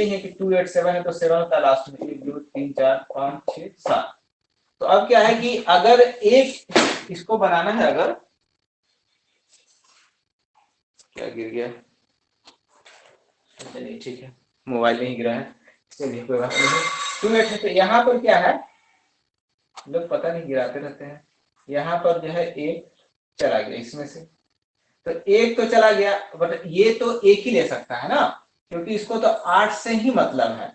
ही है कि 2 8 7 है, तो 7 होता है लास्ट में, 1 2 3 4 5 6 7। तो अब क्या है कि अगर एक इसको बनाना है, अगर क्या गिर गया, चलिए ठीक है, मोबाइल में ही गिरा है, चलिए कोई बात नहीं। 2 8 है, तो यहाँ पर क्या है, लोग पता नहीं गिराते रहते हैं, यहाँ पर जो है एक चला गया इसमें से, तो एक तो चला गया, बट ये तो एक ही ले सकता है ना, क्योंकि इसको तो 8 से ही मतलब है।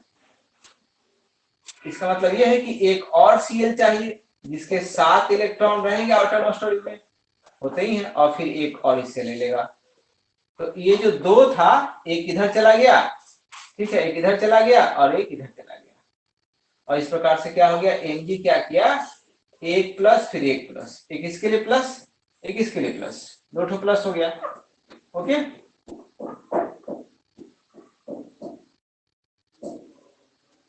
इसका मतलब यह है कि एक और Cl चाहिए जिसके 7 इलेक्ट्रॉन रहेंगे आउटर मोस्ट ऑर्बिट में, होते ही हैं, और फिर एक और इससे ले लेगा। तो ये जो 2 था, एक इधर चला गया, ठीक है, एक इधर चला गया और एक इधर चला गया, और इस प्रकार से क्या हो गया, Mg क्या किया, 1 प्लस फिर 1 प्लस, एक इसके लिए प्लस एक इसके लिए प्लस, 2 ठो प्लस हो गया। ओके,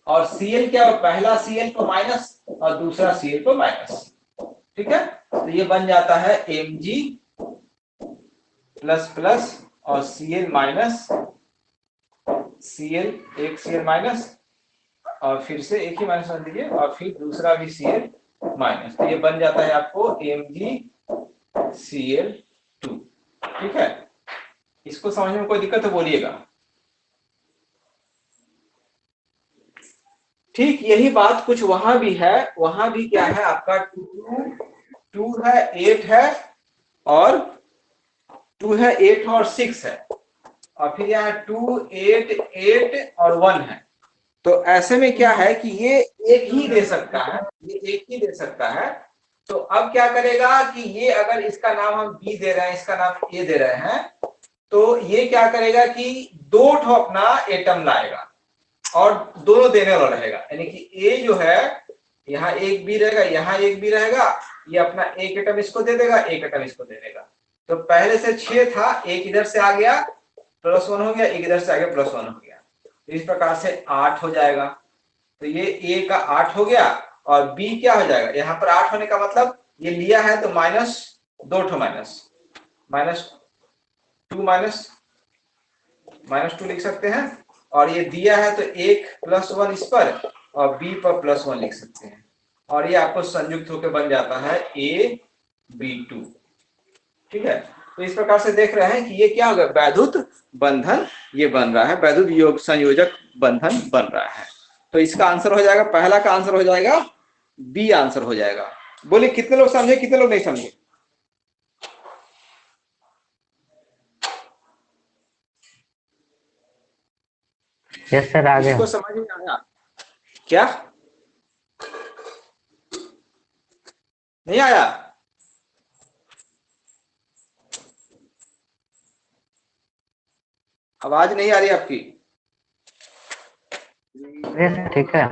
और Cl क्या हो, पहला Cl को माइनस और दूसरा Cl को माइनस, ठीक है, तो ये बन जाता है Mg प्लस प्लस और Cl माइनस, Cl एक Cl माइनस और फिर से एक ही माइनस मान दीजिए, और फिर दूसरा भी Cl माइनस, तो ये बन जाता है आपको MgCl2, ठीक है। इसको समझने में कोई दिक्कत तो बोलिएगा। ठीक यही बात कुछ वहां भी है, वहां भी क्या है आपका 2 है, 8 है, और 2 है, 8 और 6 है, और फिर यहाँ 2 8 8 और 1 है। तो ऐसे में क्या है कि ये एक ही दे सकता है, ये एक ही दे सकता है। तो अब क्या करेगा कि ये अगर इसका नाम हम बी दे रहे हैं, इसका नाम ए दे रहे हैं, तो ये क्या करेगा कि 2 ठो अपना एटम लाएगा और दोनों देने वाला रहेगा, यानी कि ए जो है यहाँ एक बी रहेगा, यहाँ एक बी रहेगा, ये अपना एक एटम इसको दे देगा, एक एटम इसको दे देगा। तो पहले से 6 था, एक इधर से आ गया +1 हो गया, एक इधर से आ गया +1 हो गया, तो इस प्रकार से 8 हो जाएगा। तो ये ए का 8 हो गया, और बी क्या हो जाएगा, यहाँ पर 8 होने का मतलब ये लिया है तो माइनस 2 ठो माइनस, -2 लिख सकते हैं, और ये दिया है तो 1 +1 इस पर और बी पर +1 लिख सकते हैं, और ये आपको संयुक्त होकर बन जाता है AB2, ठीक है। तो इस प्रकार से देख रहे हैं कि ये क्या होगा, वैद्युत बंधन ये बन रहा है, वैद्युत योग संयोजक बंधन बन रहा है। तो इसका आंसर हो जाएगा, पहला का आंसर हो जाएगा बी आंसर हो जाएगा। बोले कितने लोग समझे, कितने लोग नहीं समझे? यस सर, आ गया। इसको समझ में आया क्या, नहीं आया? आवाज नहीं आ रही आपकी? यस ठीक है।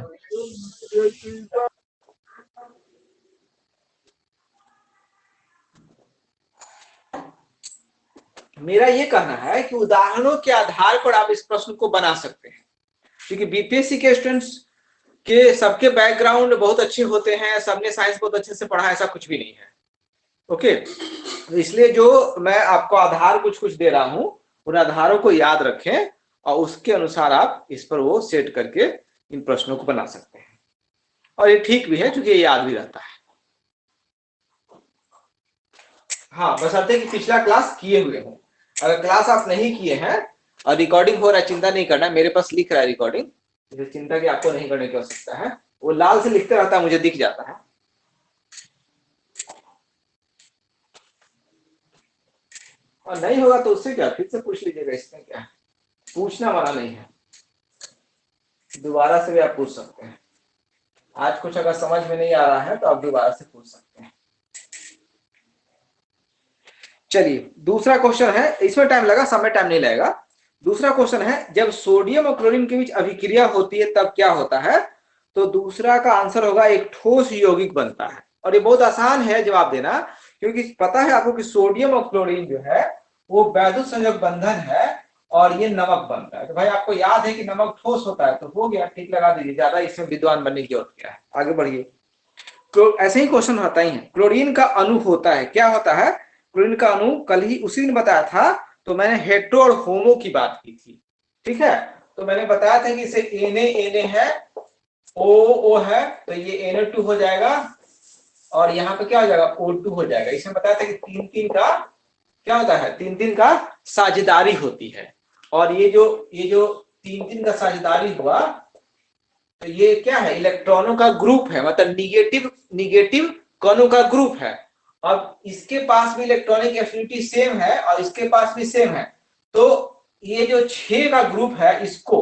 मेरा ये कहना है कि उदाहरणों के आधार पर आप इस प्रश्न को बना सकते हैं, क्योंकि बीपीएससी के स्टूडेंट्स के सबके बैकग्राउंड बहुत अच्छे होते हैं, सबने साइंस बहुत अच्छे से पढ़ा, ऐसा कुछ भी नहीं है। ओके, तो इसलिए जो मैं आपको आधार कुछ कुछ दे रहा हूं, उन आधारों को याद रखें और उसके अनुसार आप इस पर वो सेट करके इन प्रश्नों को बना सकते हैं, और ये ठीक भी है क्योंकि ये याद भी रहता है। हाँ, बशर्ते कि पिछला क्लास किए हुए हो। अगर क्लास आप नहीं किए हैं और रिकॉर्डिंग हो रहा है, चिंता नहीं करना, मेरे पास लिख रहा है रिकॉर्डिंग, तो चिंता की आपको नहीं करने की आवश्यकता है, वो लाल से लिखते रहता है, मुझे दिख जाता है। और नहीं होगा तो उससे क्या, फिर से पूछ लीजिएगा, इसमें क्या है, पूछना मना नहीं है, दोबारा से भी आप पूछ सकते हैं। आज कुछ अगर समझ में नहीं आ रहा है तो आप दोबारा से पूछ सकते हैं। चलिए दूसरा क्वेश्चन है, इसमें टाइम लगा, समय टाइम नहीं लगेगा। दूसरा क्वेश्चन है, जब सोडियम और क्लोरीन के बीच अभिक्रिया होती है तब क्या होता है? तो दूसरा का आंसर होगा एक ठोस यौगिक बनता है, और ये बहुत आसान है जवाब देना, क्योंकि पता है आपको कि सोडियम और क्लोरीन जो है वो वैद्युत संयोजक बंधन है, और ये नमक बनता है। तो भाई आपको याद है कि नमक ठोस होता है, तो हो गया, ठीक लगा दीजिए, ज्यादा इसमें विद्वान बनने की जरूरत क्या है, आगे बढ़िए। तो ऐसे ही क्वेश्चन आता ही है। क्लोरीन का अणु होता है, क्या होता है? क्लोरीन का अणु कल ही उसी दिन बताया था, तो मैंने हेटेरो और होमो की बात की थी, ठीक है। तो मैंने बताया था कि इसे Na है, O है, तो ये Na2 हो जाएगा और यहाँ पे क्या हो जाएगा, O2 हो जाएगा। इसमें बताया था कि तीन तीन का क्या होता है, तीन तीन का साझेदारी होती है। और ये जो तीन तीन का साझेदारी हुआ, तो ये क्या है, इलेक्ट्रॉनों का ग्रुप है, मतलब निगेटिव कणों का ग्रुप है। अब इसके पास भी इलेक्ट्रॉनिक एफिनिटी सेम है और इसके पास भी सेम है, तो ये जो 6 का ग्रुप है, इसको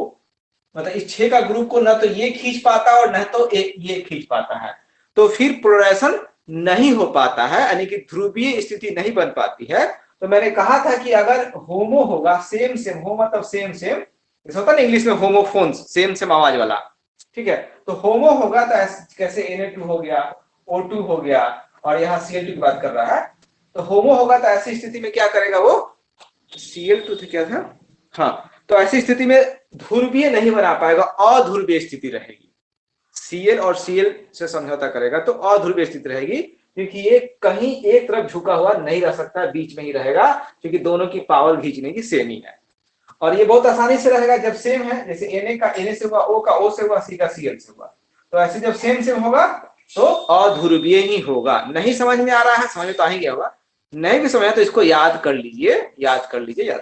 मतलब इस 6 का ग्रुप को ना तो ये खींच पाता और न तो ये खींच पाता है, तो फिर पोलराइजेशन नहीं हो पाता है, यानी कि ध्रुवीय स्थिति नहीं बन पाती है। तो मैंने कहा था कि अगर होमो होगा, सेम सेम, हो मतलब सेम सेम, जैसे होता है ना इंग्लिश में होमोफोन्स, सेम सेम आवाज वाला, ठीक है, तो होमो होगा तो कैसे Na2 हो गया, O2 हो गया, और यहाँ Cl2 की बात कर रहा है, तो होमो होगा तो ऐसी स्थिति में क्या करेगा वो, Cl2 थे क्या था, हाँ, तो ऐसी स्थिति में ध्रुवीय नहीं बना पाएगा, अध्रुवीय स्थिति रहेगी। Cl और Cl से समझौता करेगा तो अध्रुवीय स्थिति रहेगी, क्योंकि ये कहीं एक तरफ झुका हुआ नहीं रह सकता, बीच में ही रहेगा, क्योंकि दोनों की पावर खींचने की सेम ही है। और ये बहुत आसानी से रहेगा जब सेम है, जैसे Na का Na से हुआ, O का O से हुआ, C का Cl से हुआ, तो ऐसे जब सेम सेम होगा तो अध्रुवीय ही होगा। नहीं समझ में आ रहा है, समझ में तो आ ही गया होगा, नहीं भी समझा तो इसको याद कर लीजिए, याद कर लीजिए।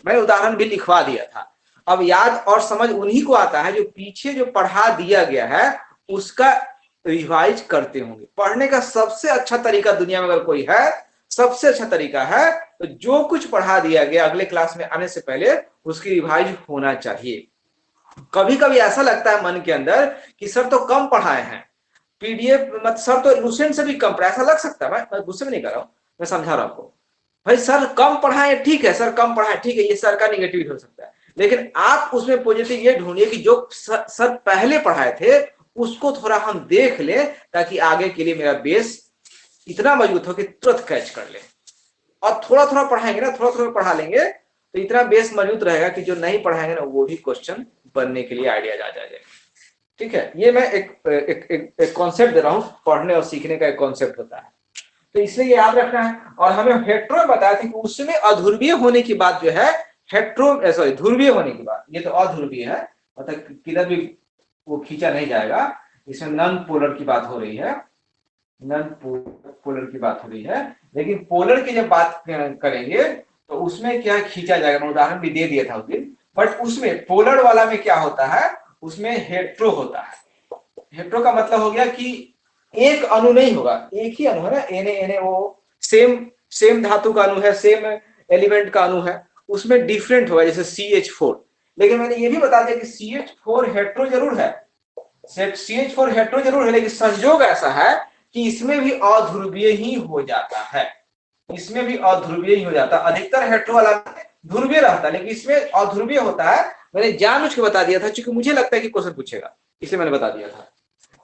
मैंने उदाहरण भी लिखवा दिया था। अब याद और समझ उन्हीं को आता है जो पीछे जो पढ़ा दिया गया है उसका रिवाइज करते होंगे। पढ़ने का सबसे अच्छा तरीका दुनिया में अगर कोई है, सबसे अच्छा तरीका है, तो जो कुछ पढ़ा दिया गया अगले क्लास में आने से पहले उसकी रिवाइज होना चाहिए। कभी कभी ऐसा लगता है मन के अंदर कि सर तो कम पढ़ाए हैं, पीडीएफ मत सर तो लुसेंट से भी कम पढ़ा, ऐसा लग सकता है। मैं गुस्से में नहीं कर रहा हूं, मैं समझा रहा हूं आपको। भाई सर कम पढ़ाए, ठीक है सर कम पढ़ाए, ठीक है, ये सर का निगेटिव हो सकता है, लेकिन आप उसमें पॉजिटिव ये ढूंढिए कि जो सर पहले पढ़ाए थे उसको थोड़ा हम देख ले, ताकि आगे के लिए मेरा बेस इतना मजबूत हो कि तुरंत कैच कर ले। और थोड़ा थोड़ा पढ़ाएंगे ना, थोड़ा थोड़ा पढ़ा लेंगे तो इतना बेस मजबूत रहेगा कि जो नहीं पढ़ाएंगे ना वो भी क्वेश्चन बनने के लिए आइडिया आ जाएगा। ठीक है, ये मैं एक कॉन्सेप्ट दे रहा हूं, पढ़ने और सीखने का एक कॉन्सेप्ट होता है, तो इसलिए याद रखना है। और हमें हेट्रो में बताया था कि उसमें अध्रुवीय होने की बात जो है, हेट्रो सॉरी ध्रुवीय होने की बात, ये तो अध्रुवीय है, मतलब किधर भी वो खींचा नहीं जाएगा। इसमें नॉन पोलर की बात हो रही है, नॉन पोलर की बात हो रही है, लेकिन पोलर की जब बात करेंगे तो उसमें क्या खींचा जाएगा, मैं उदाहरण भी दे दिया था उस दिन। बट उसमें पोलर वाला में क्या होता है, उसमें हेट्रो होता है। हेट्रो का मतलब हो गया कि एक अणु नहीं होगा, एक ही अणु है ना, Na सेम धातु का अणु है, सेम एलिमेंट का अणु है, उसमें डिफरेंट होगा, जैसे CH4। लेकिन मैंने ये भी बता दिया कि CH4 हेट्रो जरूर है, CH4 हेट्रो जरूर है, लेकिन संयोग ऐसा है कि इसमें भी अध्रुवीय ही हो जाता है, इसमें भी अध्रुवीय ही हो जाता है। अधिकतर हेट्रो वाला ध्रुवीय रहता है, लेकिन इसमें अध्रुवीय होता है। मैंने जानबूझ के बता दिया था क्योंकि मुझे लगता है कि क्वेश्चन पूछेगा, इसलिए मैंने बता दिया था।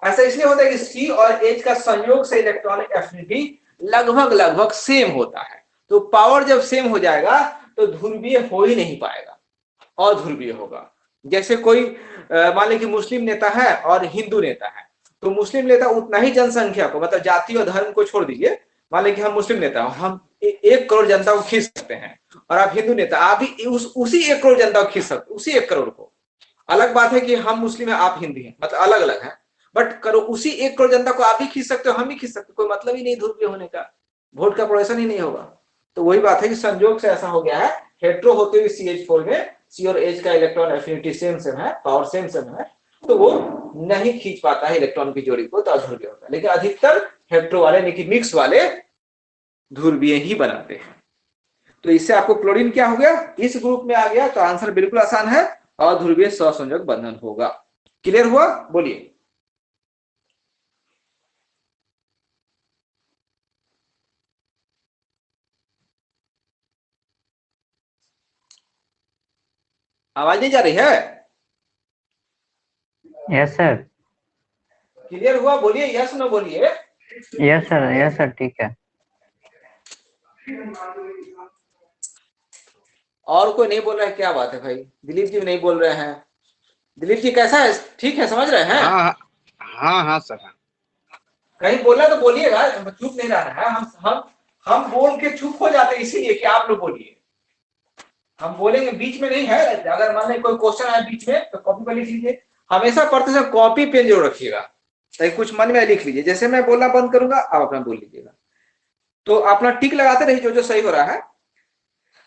ऐसा इसलिए होता है कि C और H का संयोग से इलेक्ट्रॉनिक एफिनिटी लगभग सेम होता है, तो पावर जब सेम हो जाएगा तो ध्रुवीय हो ही नहीं पाएगा, अध्रुवीय होगा। जैसे कोई मान लीजिए कि मुस्लिम नेता है और हिंदू नेता है, तो मुस्लिम नेता उतना ही जनसंख्या को, मतलब जाति और धर्म को छोड़ दीजिए, मान लीजिए हम मुस्लिम नेता हो, हम 1 करोड़ जनता को खींच सकते हैं, और आप हिंदू नेता, आप भी उसी 1 करोड़ जनता को खींच सकते, उसी 1 करोड़ को। अलग बात है कि हम मुस्लिम है आप हिंदी हैं, मतलब अलग अलग है, बट करो उसी 1 करोड़ जनता को आप भी खींच सकते हो, हम भी खींच सकते हो, कोई मतलब ही नहीं ध्रुवीय होने का, वोट का प्रोडक्शन ही नहीं होगा। तो वही बात है कि संयोग से ऐसा हो गया है, हेट्रो होते हुए CH4 में C और H का इलेक्ट्रॉन एफिनिटी सेम है, पावर सेम है, तो वो नहीं खींच पाता है इलेक्ट्रॉन की जोड़ी को, तो अध्रुवीय होता है। लेकिन अधिकतर हेट्रो वाले यानी कि मिक्स वाले ध्रुवीय ही बनाते हैं। तो इससे आपको क्लोरीन क्या हो गया, इस ग्रुप में आ गया, तो आंसर बिल्कुल आसान है, अध्रुवीय सहसंयोजक बंधन होगा। क्लियर हुआ, बोलिए। आवाज नहीं जा रही है? Yes sir. क्लियर हुआ, बोलिए, यस नो बोलिए। यस सर ठीक है। और कोई नहीं बोल रहा है, क्या बात है भाई? दिलीप जी नहीं बोल रहे हैं। दिलीप जी कैसा है, ठीक है, समझ रहे हैं? हाँ सर। कहीं बोलना तो बोलिएगा, चुप नहीं रहना है। हम बोल के चुप हो जाते हैं इसीलिए कि आप लोग बोलिए। हम बोलेंगे बीच में नहीं है, अगर मान लीजिए कोई क्वेश्चन है बीच में तो कॉपी पर लिख लीजिए। हमेशा पढ़ते समय कॉपी पेन जरूर रखिएगा, ताकि कुछ मन में लिख लीजिए, जैसे मैं बोलना बंद करूंगा आप अपना बोल लीजिएगा। तो अपना टिक लगाते रहिए जो जो सही हो रहा है।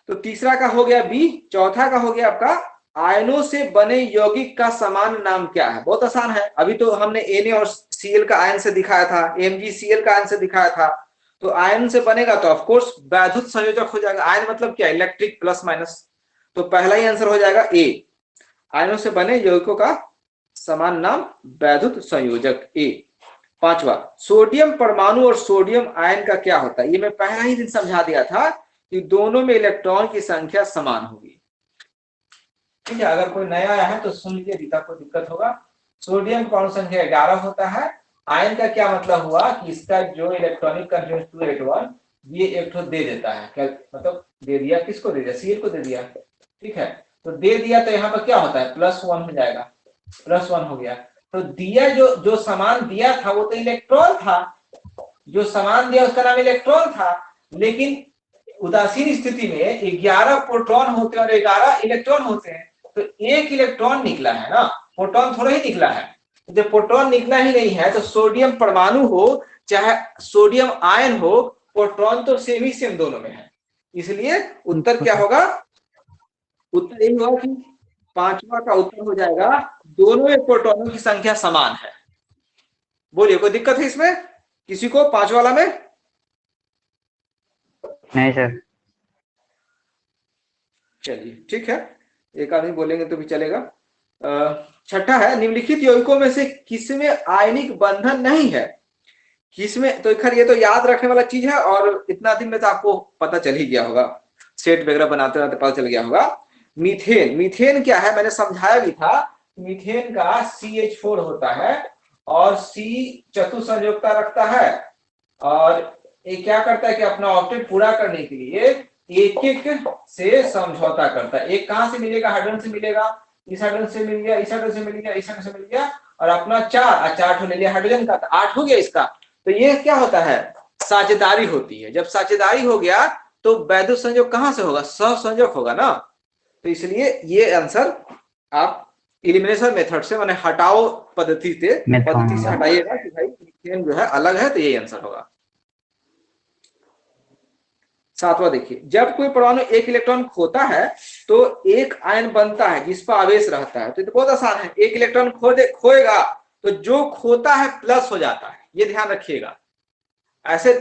तो तीसरा का हो गया बी। चौथा का हो गया आपका आयनों से बने यौगिक का समान नाम क्या है। बहुत आसान है, अभी तो हमने Na और Cl का आयन से दिखाया था, MgCl का आयन से दिखाया था। तो आयन से बनेगा तो ऑफ कोर्स वैद्युत संयोजक हो जाएगा। आयन मतलब क्या, इलेक्ट्रिक प्लस माइनस। तो पहला ही आंसर हो जाएगा ए, आयनों से बने यौगिकों का समान नाम वैद्युत संयोजक ए। पांचवा, सोडियम परमाणु और सोडियम आयन का क्या होता है। ये मैं पहला ही दिन समझा दिया था कि दोनों में इलेक्ट्रॉन की संख्या समान होगी। ठीक है, अगर कोई नया आया है तो सुन लीजिए, रीता को दिक्कत होगा। सोडियम परमाणु संख्या 11 होता है। आयन का क्या मतलब हुआ कि इसका जो इलेक्ट्रॉनिक कॉन्फिगरेशन 281 ये एक तो दे देता है, क्या मतलब दे दिया, किसको दे दिया, Cl को दे दिया। ठीक है, तो दे दिया तो यहाँ पर क्या होता है, +1 हो जाएगा, +1 हो गया। तो दिया जो सामान दिया था वो तो इलेक्ट्रॉन था, जो सामान दिया उसका नाम इलेक्ट्रॉन था। लेकिन उदासीन स्थिति में 11 प्रोटॉन होते हैं और 11 इलेक्ट्रॉन होते हैं, तो एक इलेक्ट्रॉन निकला है ना, प्रोटॉन थोड़ा ही निकला है। जब प्रोटॉन निकला ही नहीं है तो सोडियम परमाणु हो चाहे सोडियम आयन हो, प्रोटॉन तो सेम ही सेम दोनों में है। इसलिए उत्तर क्या होगा, उत्तर यही होगा कि पांचवा का उत्तर हो जाएगा दोनों में प्रोटॉनों की संख्या समान है। बोलिए, कोई दिक्कत है इसमें किसी को, पांच वाला में? नहीं सर। चलिए ठीक है, एक आदमी बोलेंगे तो भी चलेगा। छठा है, निम्नलिखित यौगिकों में से किसमें आयनिक बंधन नहीं है। किसमें, तो खैर ये तो याद रखने वाला चीज है और इतना दिन में तो आपको पता चल ही गया होगा, सेट वगैरह बनाते रहते पता चल गया होगा। मीथेन, मीथेन क्या है मैंने समझाया भी था। मीथेन का CH4 होता है और C चतुसंयोजकता रखता है, और ये क्या करता है कि अपना ऑब्जेक्ट पूरा करने के लिए एक एक से समझौता करता है। एक कहां से मिलेगा, हाइड्रोजन से मिलेगा, इस हाइड्रोजन से मिल गया, इस हाइड्रोजन से मिल गया, इस हाइड्रोजन से मिल गया, और अपना चार ले लिया हाइड्रोजन का, 8 हो गया इसका। तो ये क्या होता है, साझेदारी होती है। जब साझेदारी हो गया तो वैद्युत संयोग कहां से होगा, सहसंयोजक होगा ना। तो इसलिए ये आंसर आप इलिमिनेशन मेथड से, माने हटाओ पद्धति से हटाइएगा कि भाई मीथेन जो है अलग है, तो यही आंसर होगा। सातवां देखिए, जब कोई परमाणु एक इलेक्ट्रॉन खोता है तो एक आयन बनता है जिस पर आवेश रहता है। तो ये तो बहुत आसान है, एक इलेक्ट्रॉन खोएगा तो जो खोता है प्लस हो जाता है, ये ध्यान रखिएगा। ऐसे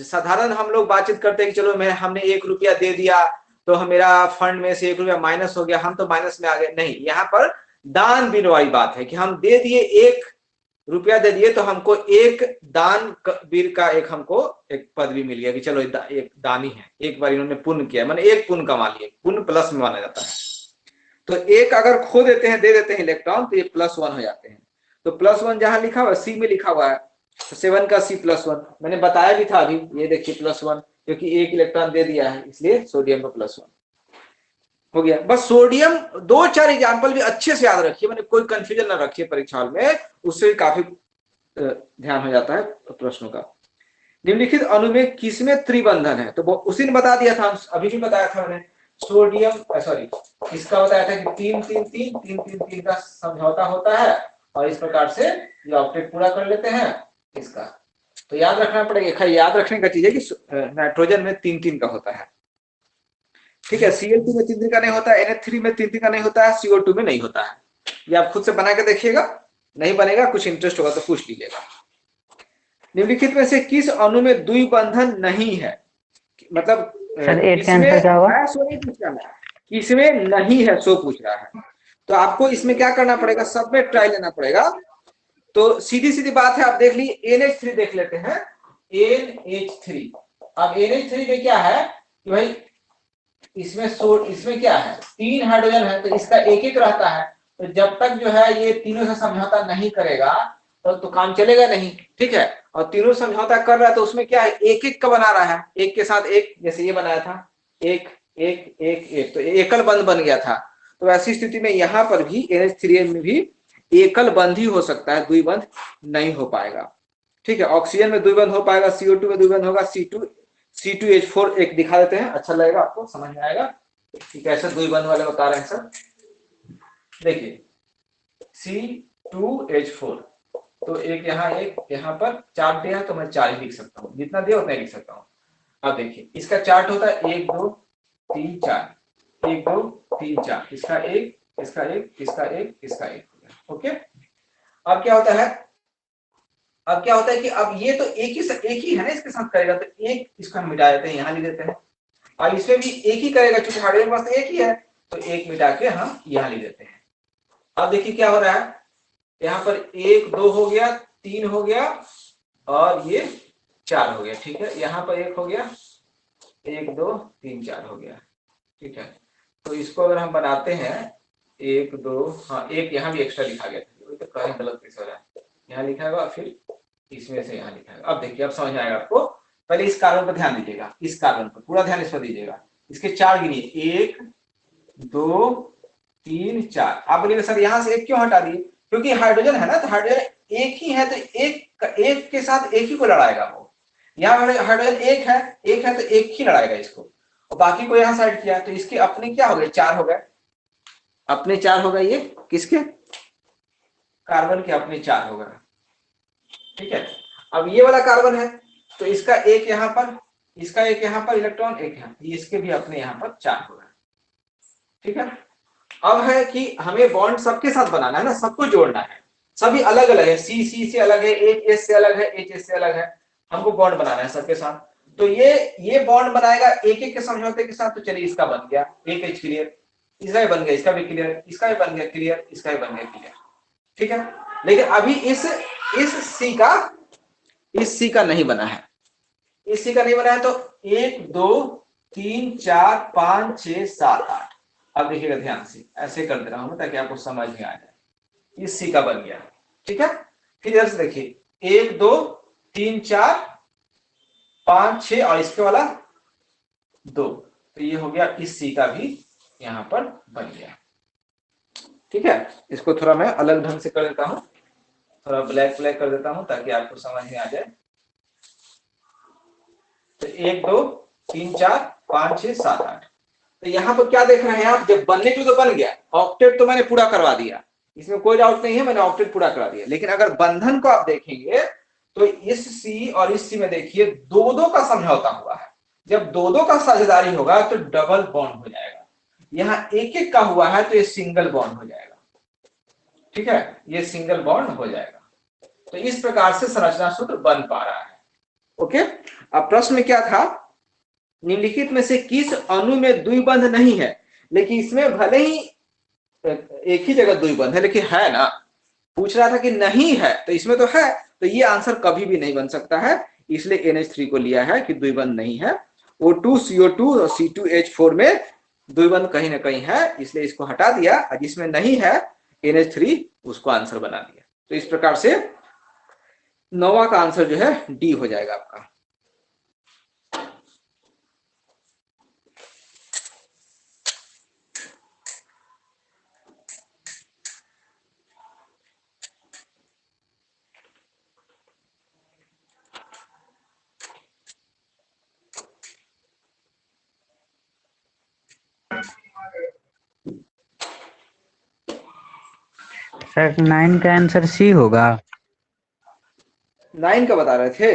साधारण हम लोग बातचीत करते हैं कि चलो हमने 1 रुपया दे दिया तो मेरा फंड में से 1 रुपया माइनस हो गया, हम तो माइनस में आ गए। नहीं, यहाँ पर दान बीन वाली बात है कि हम दे दिए 1 रुपया दे दिए तो हमको एक दान वीर का हमको एक पदवी मिल गया कि चलो एक दानी है, एक बार इन्होंने पुण्य किया, मैंने एक पुण्य कमा लिया, पुण्य प्लस में माना जाता है। तो एक अगर खो देते हैं, दे देते हैं इलेक्ट्रॉन, तो ये +1 हो जाते हैं। तो +1 जहां लिखा हुआ है C में लिखा हुआ है, तो 7 का C +1 मैंने बताया भी था अभी, ये देखिए +1, क्योंकि एक इलेक्ट्रॉन दे दिया है इसलिए सोडियम का +1 हो गया। बस सोडियम 2-4 एग्जाम्पल भी अच्छे से याद रखिए, मैंने कोई कंफ्यूजन ना रखिए परीक्षा में, उससे काफी ध्यान हो जाता है प्रश्नों का। निम्नलिखित अणु में किसमें त्रिबंधन है, तो उसी ने बता दिया था, अभी भी बताया था मैंने। सोडियम सॉरी इसका बताया था कि 3-3-3 का समझौता होता है, और इस प्रकार से ये ऑक्टेट पूरा कर लेते हैं इसका। तो याद रखना पड़ेगा, याद रखने का चीज है कि नाइट्रोजन में 3-3 का होता है। ठीक है, Cl2 में 3-3 का नहीं होता है, NH3 में 3-3 का नहीं होता है, CO2 में नहीं होता है। ये आप खुद से बना के देखिएगा, नहीं बनेगा कुछ इंटरेस्ट होगा तो पूछ लीजिएगा। निम्नलिखित में से किस अणु में द्विबंधन नहीं है, मतलब किसमें क्या होगा, किसमें नहीं है सो पूछ रहा है। तो आपको इसमें क्या करना पड़ेगा, सब में ट्राई लेना पड़ेगा। तो सीधी सीधी बात है, आप देख लीजिए NH3 देख लेते हैं, NH3। अब NH3 में क्या है कि भाई इसमें क्या है, 3 हाइड्रोजन है, तो इसका एक एक रहता है। तो जब तक जो है ये तीनों से समझौता नहीं करेगा तो काम चलेगा नहीं। ठीक है, और तीनों समझौता कर रहा है तो उसमें क्या है, एक एक का बना रहा है, एक के साथ एक, जैसे ये बनाया था एक एक एक एक, तो एकल बंध बन गया था। तो ऐसी स्थिति में यहाँ पर भी NH3 में भी एकल बंध ही हो सकता है, द्विबंध नहीं हो पाएगा। ठीक है, ऑक्सीजन में द्विबंध हो पाएगा, CO2 में द्विबंध होगा, C2H4 एक दिखा देते हैं, अच्छा लगेगा आपको, समझ में आएगा। ठीक है, ऐसे द्विबंध वाले बता रहे हैं सर। देखिए C2H4, तो एक यहाँ पर चार्ट दिया है तो मैं 4 ही लिख सकता हूँ, जितना दिया उतना ही लिख सकता हूँ। अब देखिए इसका चार्ट होता है 1 2 3 4, 1 2 3 4, इसका एक, इसका एक, इसका एक, इसका एक। ओके, अब क्या होता है, कि अब ये तो एक ही है ना, इसके साथ करेगा तो एक इसको हम मिटा देते हैं, यहाँ लिख देते हैं। और इसमें भी एक ही करेगा क्योंकि हार्डवेयर के पास एक ही है, तो एक मिटा के हम यहाँ लिख देते हैं। अब देखिए क्या हो रहा है, यहाँ पर 1 2 हो गया, 3 हो गया और ये 4 हो गया। ठीक है, यहाँ पर 1 हो गया, 1 2 3 4 हो गया। ठीक है, तो इसको अगर हम बनाते हैं 1 2, हाँ एक यहाँ भी एक्स्ट्रा लिखा गया था, तो कहीं गलत कैसे हो रहा है, यहाँ लिखा होगा फिर इसमें से यहाँ लिखा होगा। अब देखिए अब समझ में आएगा आपको। पहले इस कार्बन पर ध्यान दीजिएगा, इस कार्बन पर पूरा ध्यान इस पर दीजिएगा। इसके 4 गिनिए, 1 2 3 4। आप बोलिएगा सर यहाँ से एक क्यों हटा दिए, क्योंकि हाइड्रोजन है ना, तो हाइड्रोजन एक ही है तो एक के साथ एक ही को लड़ाएगा वो। यहाँ हाइड्रोजन एक है तो एक ही लड़ाएगा इसको, और बाकी को यहाँ साइड किया तो इसके अपने क्या हो गए, 4 हो गए, अपने 4 हो गए। ये किसके, कार्बन के अपने 4 हो गए। ठीक है, अब ये वाला कार्बन है तो इसका एक यहाँ पर, इसका एक यहाँ पर इलेक्ट्रॉन, एक यहाँ, इसके भी अपने यहाँ पर 4 हो गए। ठीक है, अब है कि हमें बॉन्ड सबके साथ बनाना है ना, सबको जोड़ना है, सभी अलग अलग है, सी से अलग है, एच एस से अलग है, एच एस से अलग है, हमको बॉन्ड बनाना है सबके साथ। तो ये बॉन्ड बनाएगा एक एक के समझौते के साथ। तो चलिए इसका बन गया एक एच क्लियर, इसका भी बन गया, इसका भी क्लियर, इसका भी बन गया क्लियर, इसका भी बन गया क्लियर। ठीक है, लेकिन अभी इस सी का नहीं बना है, इस सी का नहीं बना है। तो 1 2 3 4 5 6 7 8। अब देखिएगा ध्यान से, ऐसे कर दे रहा हूं ताकि आपको समझ में आ जाए। इस सी का बन गया। ठीक है, फिर इधर से देखिए 1 2 3 4 5 6 और इसके वाला 2, तो ये हो गया, इस सी का भी यहां पर बन गया। ठीक है, इसको थोड़ा मैं अलग ढंग से कर देता हूं, थोड़ा ब्लैक कर देता हूं ताकि आपको समझ में आ जाए। तो 1 2 3 4 5 6 7 8। तो यहाँ पर क्या देख रहे हैं आप, जब बनने को तो बन गया, ऑक्टेट तो मैंने पूरा करवा दिया, इसमें कोई डाउट नहीं है, मैंने ऑक्टेट पूरा करा दिया। लेकिन अगर बंधन को आप देखेंगे तो इस सी और इस सी में देखिए 2 का समझौता हुआ है। जब 2 का साझेदारी होगा तो डबल बॉन्ड हो जाएगा। यहाँ एक एक का हुआ है तो ये सिंगल बॉन्ड हो जाएगा। ठीक है, ये सिंगल बॉन्ड हो जाएगा। तो इस प्रकार से संरचना सूत्र बन पा रहा है। ओके, अब प्रश्न में क्या था, निम्नलिखित में से किस अणु में द्विबंध नहीं है, लेकिन इसमें भले ही एक ही जगह द्विबंध है लेकिन है ना, पूछ रहा था कि नहीं है तो इसमें तो है, तो ये आंसर कभी भी नहीं बन सकता है, इसलिए NH3 को लिया है कि द्विबंध नहीं है। O2 CO2 और C2H4 में द्विबंध कहीं ना कहीं है, इसलिए इसको हटा दिया, जिसमें नहीं है NH3 उसको आंसर बना दिया। तो इस प्रकार से 9वां का आंसर जो है डी हो जाएगा आपका। सर 9 का आंसर सी होगा। 9 का बता रहे थे,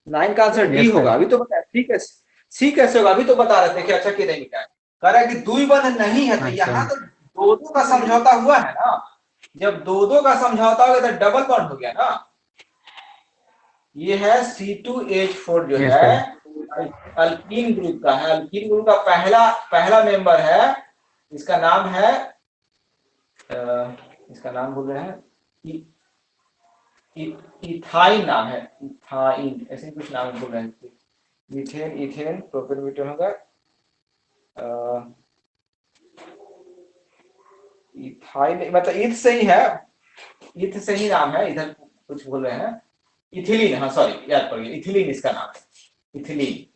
9 का आंसर डी होगा। अभी तो बताया, ठीक है, सी कैसे होगा, अभी तो बता रहे थे कि अच्छा कि नहीं क्या कह रहा है कि द्विबंध नहीं है। तो यहाँ तो 2 का समझौता हुआ है ना, जब 2 का समझौता हो गया तो डबल बॉन्ड हो गया ना। ये है C2H4 जो है अल्कीन ग्रुप का है, अल्कीन ग्रुप का पहला मेंबर है। इसका नाम है इसका नाम बोल रहे हैं इथाइन नाम है, इथाइन ऐसे कुछ नाम बोल रहे हैं। मीथेन इथेन प्रोपेन ब्यूटेन होगा, इथाइन मतलब ईथ से ही है, ईथ से ही नाम है, इधर कुछ बोल रहे हैं इथिलीन, हाँ सॉरी याद पड़ गया, इथिलीन इसका नाम है, इथिलीन।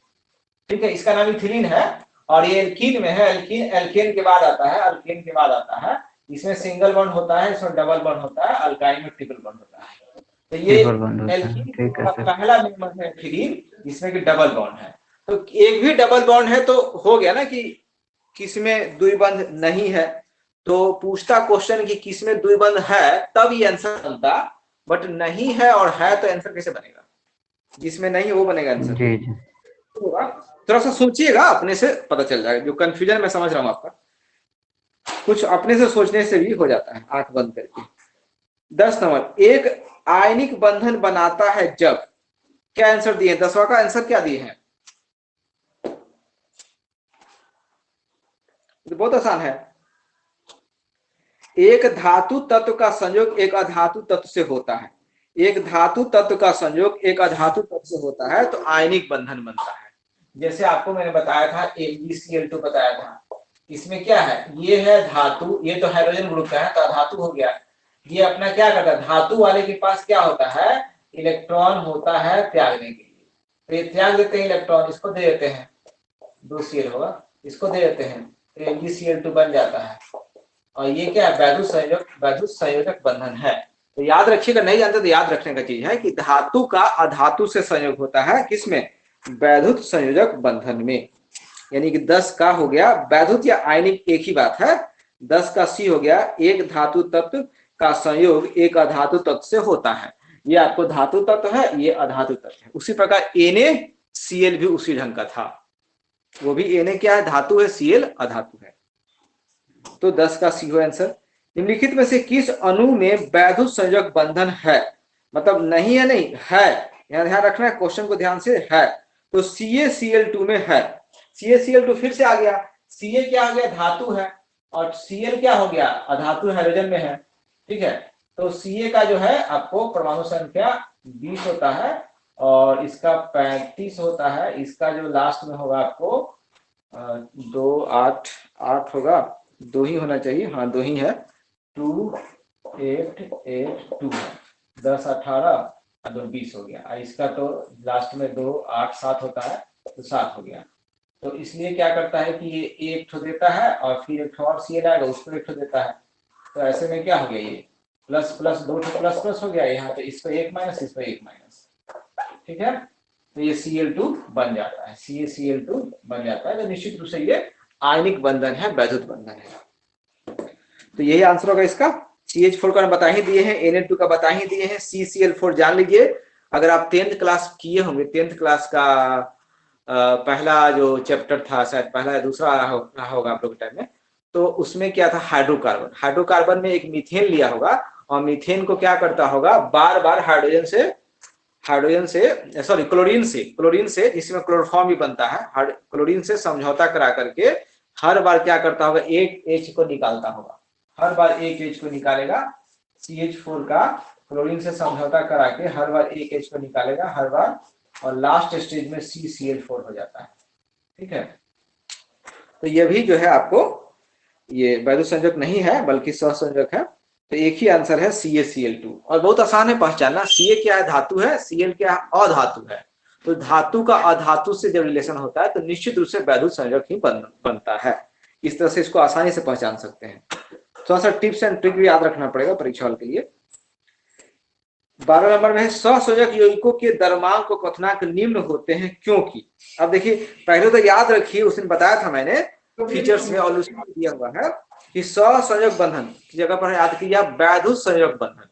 ठीक है, इसका नाम इथिलीन है और ये एल्कीन में है। एल्केन के बाद आता है, अल्केन के बाद आता है। इसमें सिंगल बॉन्ड होता है, इसमें डबल बॉन्ड होता है, अल्काइन में ट्रिपल बॉन्ड होता है। तो ये एल्कीन का पहला मेंबर है एथिलीन, जिसमें कि डबल बॉन्ड है। तो एक भी डबल बॉन्ड है तो हो गया ना कि किसमें द्विबंध नहीं है, तो पूछता क्वेश्चन कि किसमें द्विबंध है तब ये आंसर बनता, बट नहीं है और है तो आंसर कैसे बनेगा? जिसमें नहीं वो बनेगा आंसर। जी जी। थोड़ा सा सोचिएगा, अपने से पता चल जाएगा। जो कंफ्यूजन मैं समझ रहा हूँ आपका, कुछ अपने से सोचने से भी हो जाता है आंख बंद करके। 10 नंबर, एक आयनिक बंधन बनाता है जब, क्या आंसर दिए? 10वां का आंसर क्या दिए हैं? तो बहुत आसान है। एक धातु तत्व का संयोग एक अधातु तत्व से होता है। एक धातु तत्व का संयोग एक अधातु तत्व से होता है तो आयनिक बंधन बनता है। जैसे आपको मैंने बताया था AgCl2 बताया था। इसमें क्या है, ये है धातु, ये तो हाइड्रोजन ग्रुप का है तो अधातु हो गया। ये अपना क्या करता है, धातु वाले के पास क्या होता है, इलेक्ट्रॉन होता है त्यागने के लिए, तो ये त्याग देते हैं इलेक्ट्रॉन, इसको दे देते हैं, 2Cl होगा, इसको दे देते हैं तो AgCl2 बन जाता है। और ये क्या है, वैद्युत संयोजक बंधन है। तो याद रखिएगा, नहीं जानते तो याद रखने का चीज है कि धातु का अधातु से संयोग होता है, किसमें? वैद्युत संयोजक बंधन में। यानी कि 10 का हो गया, वैद्युत या आयनिक एक ही बात है। 10 का सी हो गया, एक धातु तत्व का संयोग एक अधातु तत्व से होता है। ये आपको धातु तत्व है, ये अधातु तत्व है। उसी प्रकार NaCl भी उसी ढंग का था, वो भी Na क्या है, धातु है, Cl अधातु है। तो 10 का सी हो आंसर। निम्नलिखित में से किस अणु में वैद्युत संयोजक बंधन है? मतलब नहीं है, नहीं है, यहां ध्यान रखना है, क्वेश्चन को ध्यान से है। तो CaCl2 में है। CaCl2 फिर से आ गया, Ca क्या हो गया, धातु है, और Cl क्या हो गया, अधातु हाइड्रोजन में है। ठीक है, तो Ca का जो है आपको परमाणु संख्या 20 होता है और इसका 35 होता है। इसका जो लास्ट में होगा आपको 2 8 8 होगा, 2 ही होना चाहिए, हाँ 2 ही है, 2 8 8 2 है, 10 18 और 2 20 हो गया। इसका तो लास्ट में 2 8 7 होता है तो 7 हो गया। तो इसलिए क्या करता है कि ये एक ठो देता है और फिर एक ठो और Cl आएगा, उसको एक ठो देता है। तो ऐसे में क्या हो गया, ये प्लस प्लस 2 ठो प्लस प्लस हो गया, यहाँ पे इस पर 1 माइनस, इस पर 1 माइनस। ठीक है, तो ये Cl2 बन जाता है, CaCl2 बन जाता है। तो निश्चित रूप से ये आयनिक बंधन है, वैद्युत बंधन है। तो यही आंसर होगा इसका। CH4 का बता ही दिए हैं, Na2 का बता ही दिए हैं, CCl4 जान लीजिए। अगर आप 10th क्लास किए होंगे, 10th क्लास का पहला जो चैप्टर था, शायद पहला या दूसरा रहा होगा आप लोग के टाइम में, तो उसमें क्या था, हाइड्रोकार्बन। हाइड्रोकार्बन में एक मीथेन लिया होगा और मीथेन को क्या करता होगा, बार बार हाइड्रोजन से सॉरी क्लोरीन से जिसमें क्लोरोफॉर्म भी बनता है, क्लोरीन से समझौता करा करके हर बार क्या करता होगा, एक H को निकालता होगा, हर बार एक H को निकालेगा। CH4 का क्लोरीन से समझौता करा के हर बार एक H को निकालेगा हर बार, और लास्ट स्टेज में CCl4 हो जाता है। ठीक है, तो ये भी जो है आपको ये वैद्युत संयोजक नहीं है बल्कि सहसंयोजक है। तो एक ही आंसर है CaCl2, और बहुत आसान है पहचानना। Ca क्या है, धातु है, Cl क्या है, अधातु है। तो धातु का अधातु से जब रिलेशन होता है तो निश्चित रूप से वैद्युत संयोजक ही बनता है। इस तरह से इसको आसानी से पहचान सकते हैं। थोड़ा सा टिप्स एंड ट्रिक भी याद रखना पड़ेगा परीक्षा हॉल के लिए। 12 नंबर में है, सहसंयोजक यौगिकों के द्रव्यमान को क्वथनांक निम्न होते हैं क्योंकि। अब देखिए, पहले तो याद रखिए, उस दिन बताया था मैंने फीचर्स में और दिया हुआ है कि सहसंयोजक बंधन की जगह पर याद कीजिए वैद्युत संयोजक बंधन।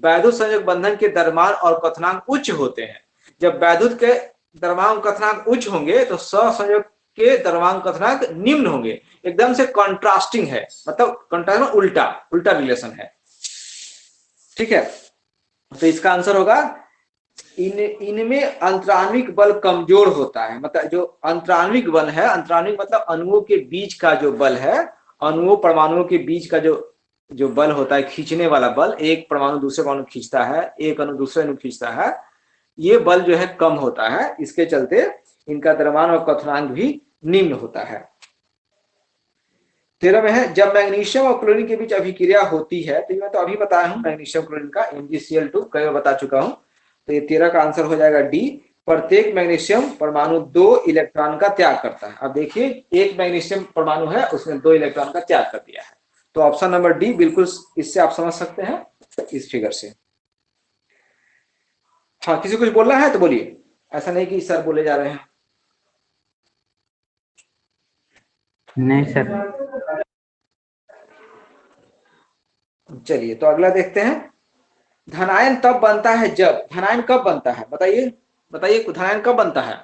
वैद्युत संयोजक बंधन के द्रव्यमान और क्वथनांक उच्च होते हैं। जब वैद्युत के द्रव्यमान क्वथनांक उच्च होंगे तो सहसंयोजक के द्रव्यमान क्वथनांक निम्न होंगे। एकदम से कॉन्ट्रास्टिंग है, मतलब कॉन्ट्रास्ट उल्टा रिलेशन है। ठीक है, तो इसका आंसर होगा इनमें अंतराण्विक बल कमजोर होता है। मतलब जो अंतराण्विक बल है, अंतराण्विक मतलब अणुओं के बीच का जो बल है, अणुओं परमाणुओं के बीच का जो बल होता है, खींचने वाला बल, एक परमाणु दूसरे परमाणु खींचता है, एक अणु दूसरे अणु खींचता है, ये बल जो है कम होता है। इसके चलते इनका द्रव्यमान और क्वथनांक भी निम्न होता है। 13 में है, जब मैग्नीशियम और क्लोरीन के बीच अभिक्रिया होती है, तो मैं तो अभी बताया हूं मैग्नीशियम क्लोरीन का MgCl2 कई बार बता चुका हूं। तो ये 13 का आंसर हो जाएगा डी। प्रत्येक मैग्नीशियम परमाणु 2 इलेक्ट्रॉन का त्याग करता है। अब देखिए, एक मैग्नीशियम परमाणु है, उसने 2 इलेक्ट्रॉन का त्याग कर दिया है। तो ऑप्शन नंबर डी बिल्कुल, इससे आप समझ सकते हैं इस फिगर से। हाँ, किसी कुछ बोलना है तो बोलिए, ऐसा नहीं कि सर बोले जा रहे हैं। नहीं सर। चलिए तो अगला देखते हैं। धनायन तब बनता है जब, धनायन कब बनता है बताइए, बताइए धनायन कब बनता है,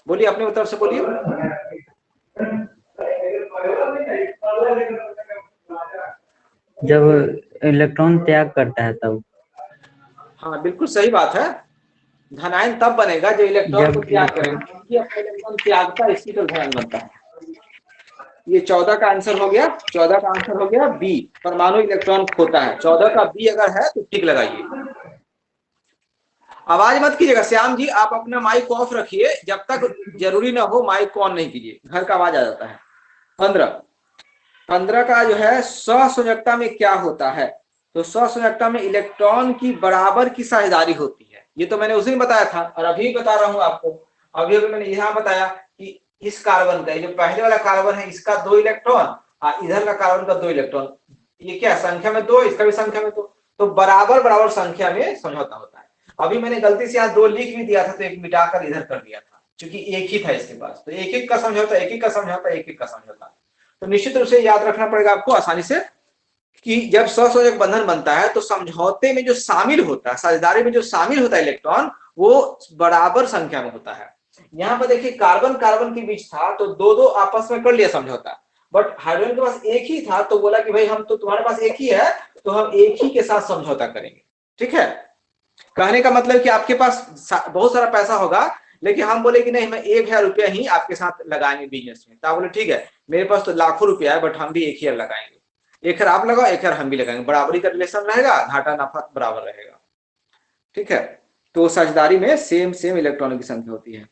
बोलिए अपने तरफ से बोलिए। जब इलेक्ट्रॉन त्याग करता है तब। हाँ बिल्कुल सही बात है। धनायन तब बनेगा जब इलेक्ट्रॉन को जब त्याग इलेक्ट्रॉन। करेगा, क्योंकि अपना इलेक्ट्रॉन त्यागता है, इसी का धनायन बनता है। ये 14 का आंसर हो गया, 14 का आंसर हो गया बी, परमाणु इलेक्ट्रॉन खोता है। 14 का बी अगर है तो टिक लगाइए। आवाज मत कीजिएगा श्याम जी, आप अपना माइक को ऑफ रखिए, जब तक जरूरी ना हो माइक को ऑन नहीं कीजिए, घर का आवाज आ जाता है। 15, 15 का जो है सहसंयोजकता में क्या होता है, तो सहसंयोजकता में इलेक्ट्रॉन की बराबर की साझेदारी होती है। ये तो मैंने उसी में बताया था और अभी बता रहा हूं आपको। अभी अभी मैंने यहाँ बताया कि इस कार्बन का, जो पहले वाला कार्बन है इसका 2 इलेक्ट्रॉन और इधर का कार्बन का 2 इलेक्ट्रॉन, ये क्या संख्या में 2, इसका भी संख्या में 2, तो बराबर बराबर संख्या में समझौता होता है। अभी मैंने गलती से यहाँ 2 लिख भी दिया था तो एक मिटाकर इधर कर दिया था, क्योंकि एक ही था इसके पास, तो एक एक का समझौता, एक एक का समझौता, एक एक का समझौता। तो निश्चित रूप से याद रखना पड़ेगा आपको आसानी से कि जब सहसंयोजक बंधन बनता है तो समझौते में जो शामिल होता है, साझेदारी में जो शामिल होता है इलेक्ट्रॉन, वो बराबर संख्या में होता है। यहाँ पर देखिए कार्बन कार्बन के बीच था तो दो दो आपस में कर लिया समझौता, बट हाइड्रोजन के पास एक ही था तो बोला कि भाई हम तो, तुम्हारे पास एक ही है तो हम एक ही के साथ समझौता करेंगे। ठीक है, कहने का मतलब कि आपके पास बहुत सारा पैसा होगा, लेकिन हम बोले कि नहीं हमें 1,000 रुपया ही आपके साथ लगाएंगे बिजनेस में, तो आप बोले ठीक है मेरे पास तो लाखों रुपया है बट हम भी 1,000 लगाएंगे, 1,000 आप लगाओ 1,000 हम भी लगाएंगे, बराबरी का रिलेशन रहेगा, घाटा नफा बराबर रहेगा। ठीक है, तो साझेदारी में सेम सेम इलेक्ट्रॉनों की संख्या होती है।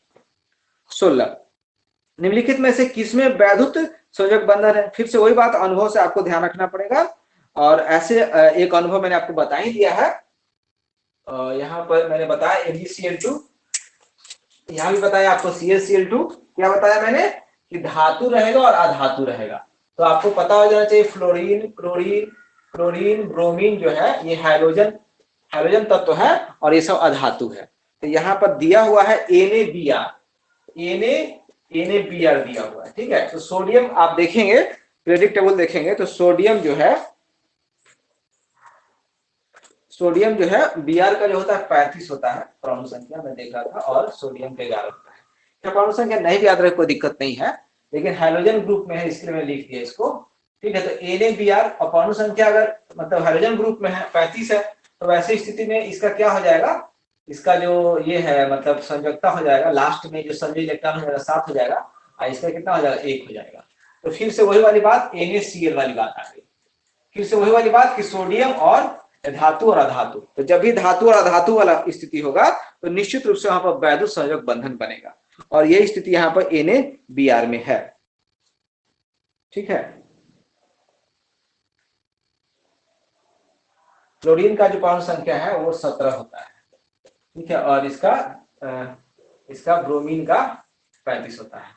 16, निम्नलिखित में से किसमें वैद्युत संयोजक बंधन है, फिर से वही बात, अनुभव से आपको ध्यान रखना पड़ेगा। और ऐसे एक अनुभव मैंने आपको बता ही दिया है, यहाँ पर मैंने बताया MgCl2, यहाँ भी बताया आपको ClCl2, क्या बताया मैंने कि धातु रहेगा और अधातु रहेगा। तो आपको पता हो जाना चाहिए फ्लोरीन क्लोरीन क्लोरीन ब्रोमीन जो है ये हाइड्रोजन हाइड्रोजन तत्व है और ये सब अधातु है। तो यहाँ पर दिया हुआ है NaBr, NaBr दिया हुआ है। ठीक है, तो सोडियम आप देखेंगे पीरियोडिक टेबल देखेंगे तो सोडियम जो है Br का जो होता है 35 होता है परमाणु संख्या, मैं देख रहा था, और सोडियम का 11 होता है। परमाणु संख्या नहीं भी याद रहे कोई दिक्कत नहीं है, लेकिन हाइड्रोजन ग्रुप में है इसलिए मैं लिख दिया इसको। ठीक है, तो NaBr और परमाणु संख्या अगर मतलब हाइड्रोजन ग्रुप में है 35 है, तो वैसे स्थिति में इसका क्या हो जाएगा, इसका जो ये है मतलब संयोजकता हो जाएगा, लास्ट में जो संजय इलेक्ट्रॉन हो जाएगा 7 हो जाएगा और इसका कितना हो जाएगा 1 हो जाएगा। तो फिर से वही वाली बात NaCl वाली बात आ गई, फिर से वही वाली बात कि सोडियम और धातु और अधातु, तो जब भी धातु और अधातु वाला स्थिति होगा तो निश्चित रूप से वहां पर वैद्युत संयोजक बंधन बनेगा, और यही स्थिति यहाँ पर NaBr में है। ठीक है, क्लोरीन का जो परमाणु संख्या है वो 17 होता है। ठीक है, और इसका ब्रोमीन का 35 होता है,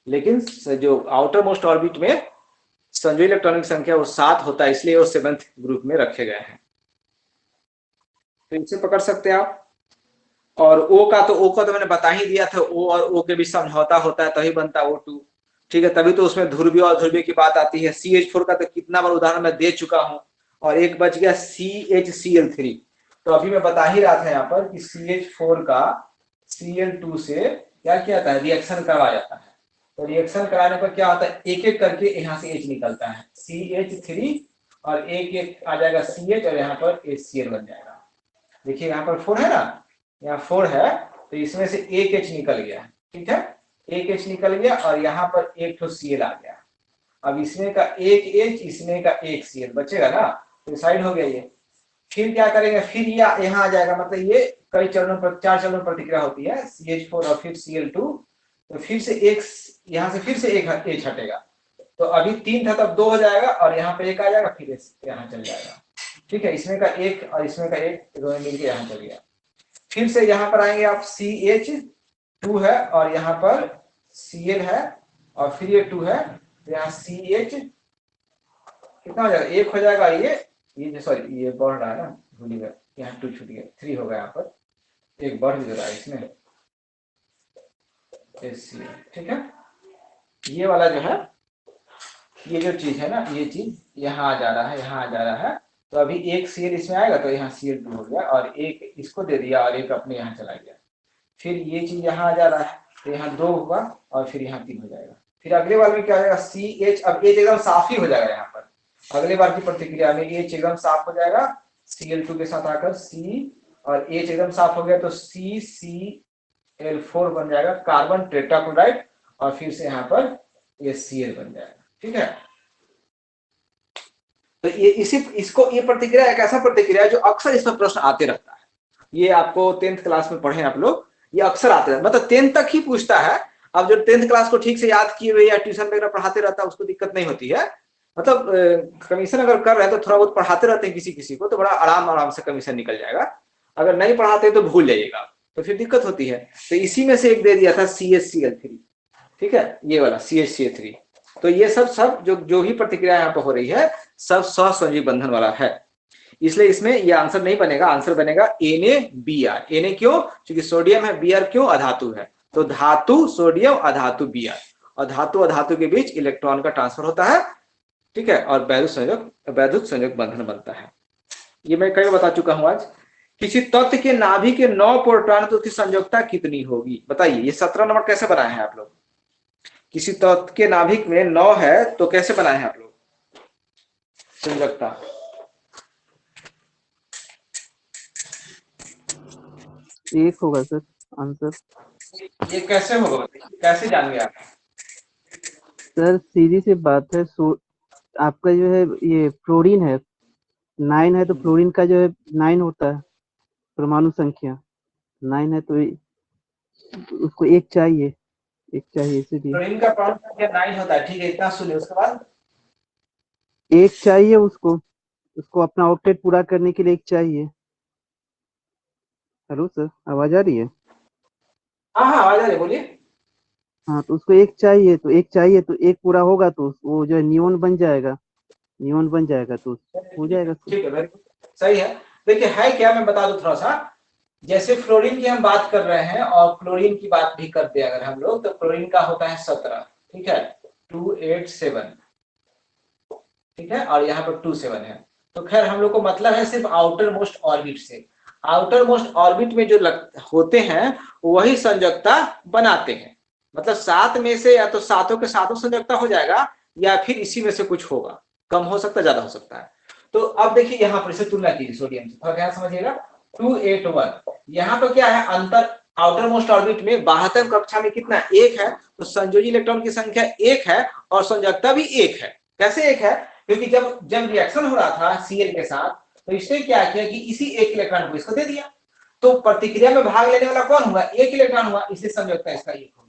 लेकिन जो आउटर मोस्ट ऑर्बिट में संजोग इलेक्ट्रॉनिक संख्या वो 7 होता है, इसलिए वो 7th ग्रुप में रखे गए हैं। तो इसे पकड़ सकते हैं आप। और O का तो मैंने बता ही दिया था, O और O के बीच समझौता होता है तभी बनता है O2। ठीक है, तभी तो उसमें ध्रुवीय और ध्रुवीय की बात आती है। CH4 का तो कितना बार उदाहरण मैं दे चुका हूं, और एक बच गया CHCl3। तो अभी मैं बता ही रहा था यहाँ पर कि CH4 का Cl2 से क्या किया जाता है, रिएक्शन करवाया जाता है। तो रिएक्शन कराने पर क्या होता है, एक एक करके यहाँ से H निकलता है, CH3 और एक एक आ जाएगा CH और यहाँ पर HCl बन जाएगा। देखिए यहाँ पर 4 है ना, यहाँ 4 है तो इसमें से एक H निकल गया। ठीक है, एक H निकल गया और यहाँ पर एक तो Cl आ गया। अब इसमें का एक H, इसमें का एक Cl बचेगा ना, तो साइड हो गया ये। फिर क्या करेंगे, फिर यहाँ आ जाएगा, मतलब ये कई चरणों पर 4 चरणों पर प्रतिक्रिया होती है, CH4 और फिर Cl2, तो फिर से एक यहाँ से फिर से एक H हटेगा, तो अभी 3 था तब 2 हो जाएगा और यहाँ पे एक आ जाएगा, फिर यहाँ चल जाएगा। ठीक है, इसमें का एक और इसमें का एक दोनों मिलकर यहाँ चल गया। फिर से यहाँ पर आएंगे आप, CH2 है और यहाँ पर Cl है और फिर ये 2 है, तो यहाँ CH कितना हो जाएगा, 1 हो जाएगा। ये सॉरी ये बढ़ रहा है ना, भूल गया, यहाँ 2 छूट गया, 3 होगा, यहाँ पर एक बढ़ भी रहा है इसमें HCl। ठीक है, ये वाला जो है, ये जो चीज है ना, ये चीज यहाँ आ जा रहा है, यहाँ आ जा रहा है। तो अभी एक Cl इसमें आएगा तो यहाँ Cl2 हो गया, और एक इसको दे दिया और एक अपने यहाँ चला गया। फिर ये चीज यहाँ आ जा रहा है तो यहाँ 2 होगा और फिर यहाँ 3 हो जाएगा। फिर अगले बार में क्या हो जाएगा, CH, अब H एकदम साफ ही हो जाएगा यहाँ पर। अगले बार की प्रतिक्रिया में H एकदम साफ हो जाएगा Cl2 के साथ आकर C, और H एकदम साफ हो गया तो CCl4 बन जाएगा, कार्बन टेट्राक्लोराइड, और फिर से यहाँ पर ये Cl बन जाएगा। ठीक है, तो ये इसको ये प्रतिक्रिया एक ऐसा प्रतिक्रिया है जो अक्सर इसमें प्रश्न आते रहता है। ये आपको 10th क्लास में पढ़े आप लोग, ये अक्सर आते रहता है, मतलब 10th तक ही पूछता है। अब जो 10th क्लास को ठीक से याद किए हुए या ट्यूशन वगैरह पढ़ाते रहता है उसको दिक्कत नहीं होती है। मतलब कमीशन अगर कर रहे हैं तो थोड़ा बहुत पढ़ाते रहते हैं किसी किसी को, तो बड़ा आराम से कमीशन निकल जाएगा। अगर नहीं पढ़ाते तो भूल जाइएगा, तो फिर दिक्कत होती है। तो इसी में से एक दे दिया था CHCl3, ठीक है, ये वाला CHCl3। तो ये सब जो भी प्रतिक्रिया यहाँ पर हो रही है सब सहसंयोजी बंधन वाला है, इसलिए इसमें ये आंसर नहीं बनेगा। आंसर बनेगा NaBr। Na क्यों? क्योंकि सोडियम है, Br क्यों? अधातु है। तो धातु सोडियम, अधातु Br, और धातु अधातु के बीच इलेक्ट्रॉन का ट्रांसफर होता है, ठीक है, और वैद्युत संयोग बंधन बनता है। ये मैं कई बता चुका हूं आज। किसी तत्व के नाभि के 9 प्रोटॉन तो उसकी संयोजकता कितनी होगी? बताइए, ये 17 नंबर कैसे बनाए हैं आप लोग? किसी तत्व के नाभिक में 9 है तो कैसे बनाए हैं आप लोग संयोजकता? एक होगा सर आंसर। ये कैसे होगा, कैसे जानेंगे आप? सर सीधी सी बात है, आपका जो है ये फ्लोरीन है 9 है, तो फ्लोरीन का जो है 9 होता है परमाणु संख्या 9 है, तो उसको एक चाहिए इसीलिए फ्लोरीन का परमाणु संख्या 9 होता है, ठीक है, इतना सुनिए। उसके बाद एक चाहिए उसको अपना ऑक्टेट पूरा करने के लिए एक चाहिए। हेलो सर, आवाज आ रही है? हाँ आवाज आ रही है, बोलिए। हाँ, तो उसको एक चाहिए तो एक पूरा होगा तो वो जो है नियोन बन जाएगा तो हो जाएगा सर। ठीक है, वेरी गुड, सही है। देखिए है क्या, मैं बता दूं थोड़ा सा। जैसे फ्लोरीन की हम बात कर रहे हैं और क्लोरीन की बात भी करते हैं अगर हम लोग, तो क्लोरीन का होता है 17, ठीक है, 287, ठीक है, और यहाँ पर 27 है। तो खैर हम लोग को मतलब है सिर्फ आउटर मोस्ट ऑर्बिट से। आउटर मोस्ट ऑर्बिट में जो होते हैं वही संयोजकता बनाते हैं। मतलब 7 में से या तो सातों के सातों संयोजकता हो जाएगा, या फिर इसी में से कुछ होगा, कम हो सकता है, ज्यादा हो सकता है। तो अब देखिए यहाँ पर इसे तुलना कीजिए सोडियम से, थोड़ा ध्यान समझिएगा। 281, यहाँ पर क्या है अंतर, आउटर मोस्ट ऑर्बिट में 72 कक्षा में कितना 1 है, तो संयोजी इलेक्ट्रॉन की संख्या 1 है और संयोजकता भी 1 है। कैसे 1 है? क्योंकि जब रिएक्शन हो रहा था Cl के साथ, तो इसने क्या किया कि इसी 1 इलेक्ट्रॉन को इसको दे दिया, तो प्रतिक्रिया में भाग लेने वाला कौन हुआ? 1 इलेक्ट्रॉन हुआ, इससे संयोजकता इसका 1 हो गया।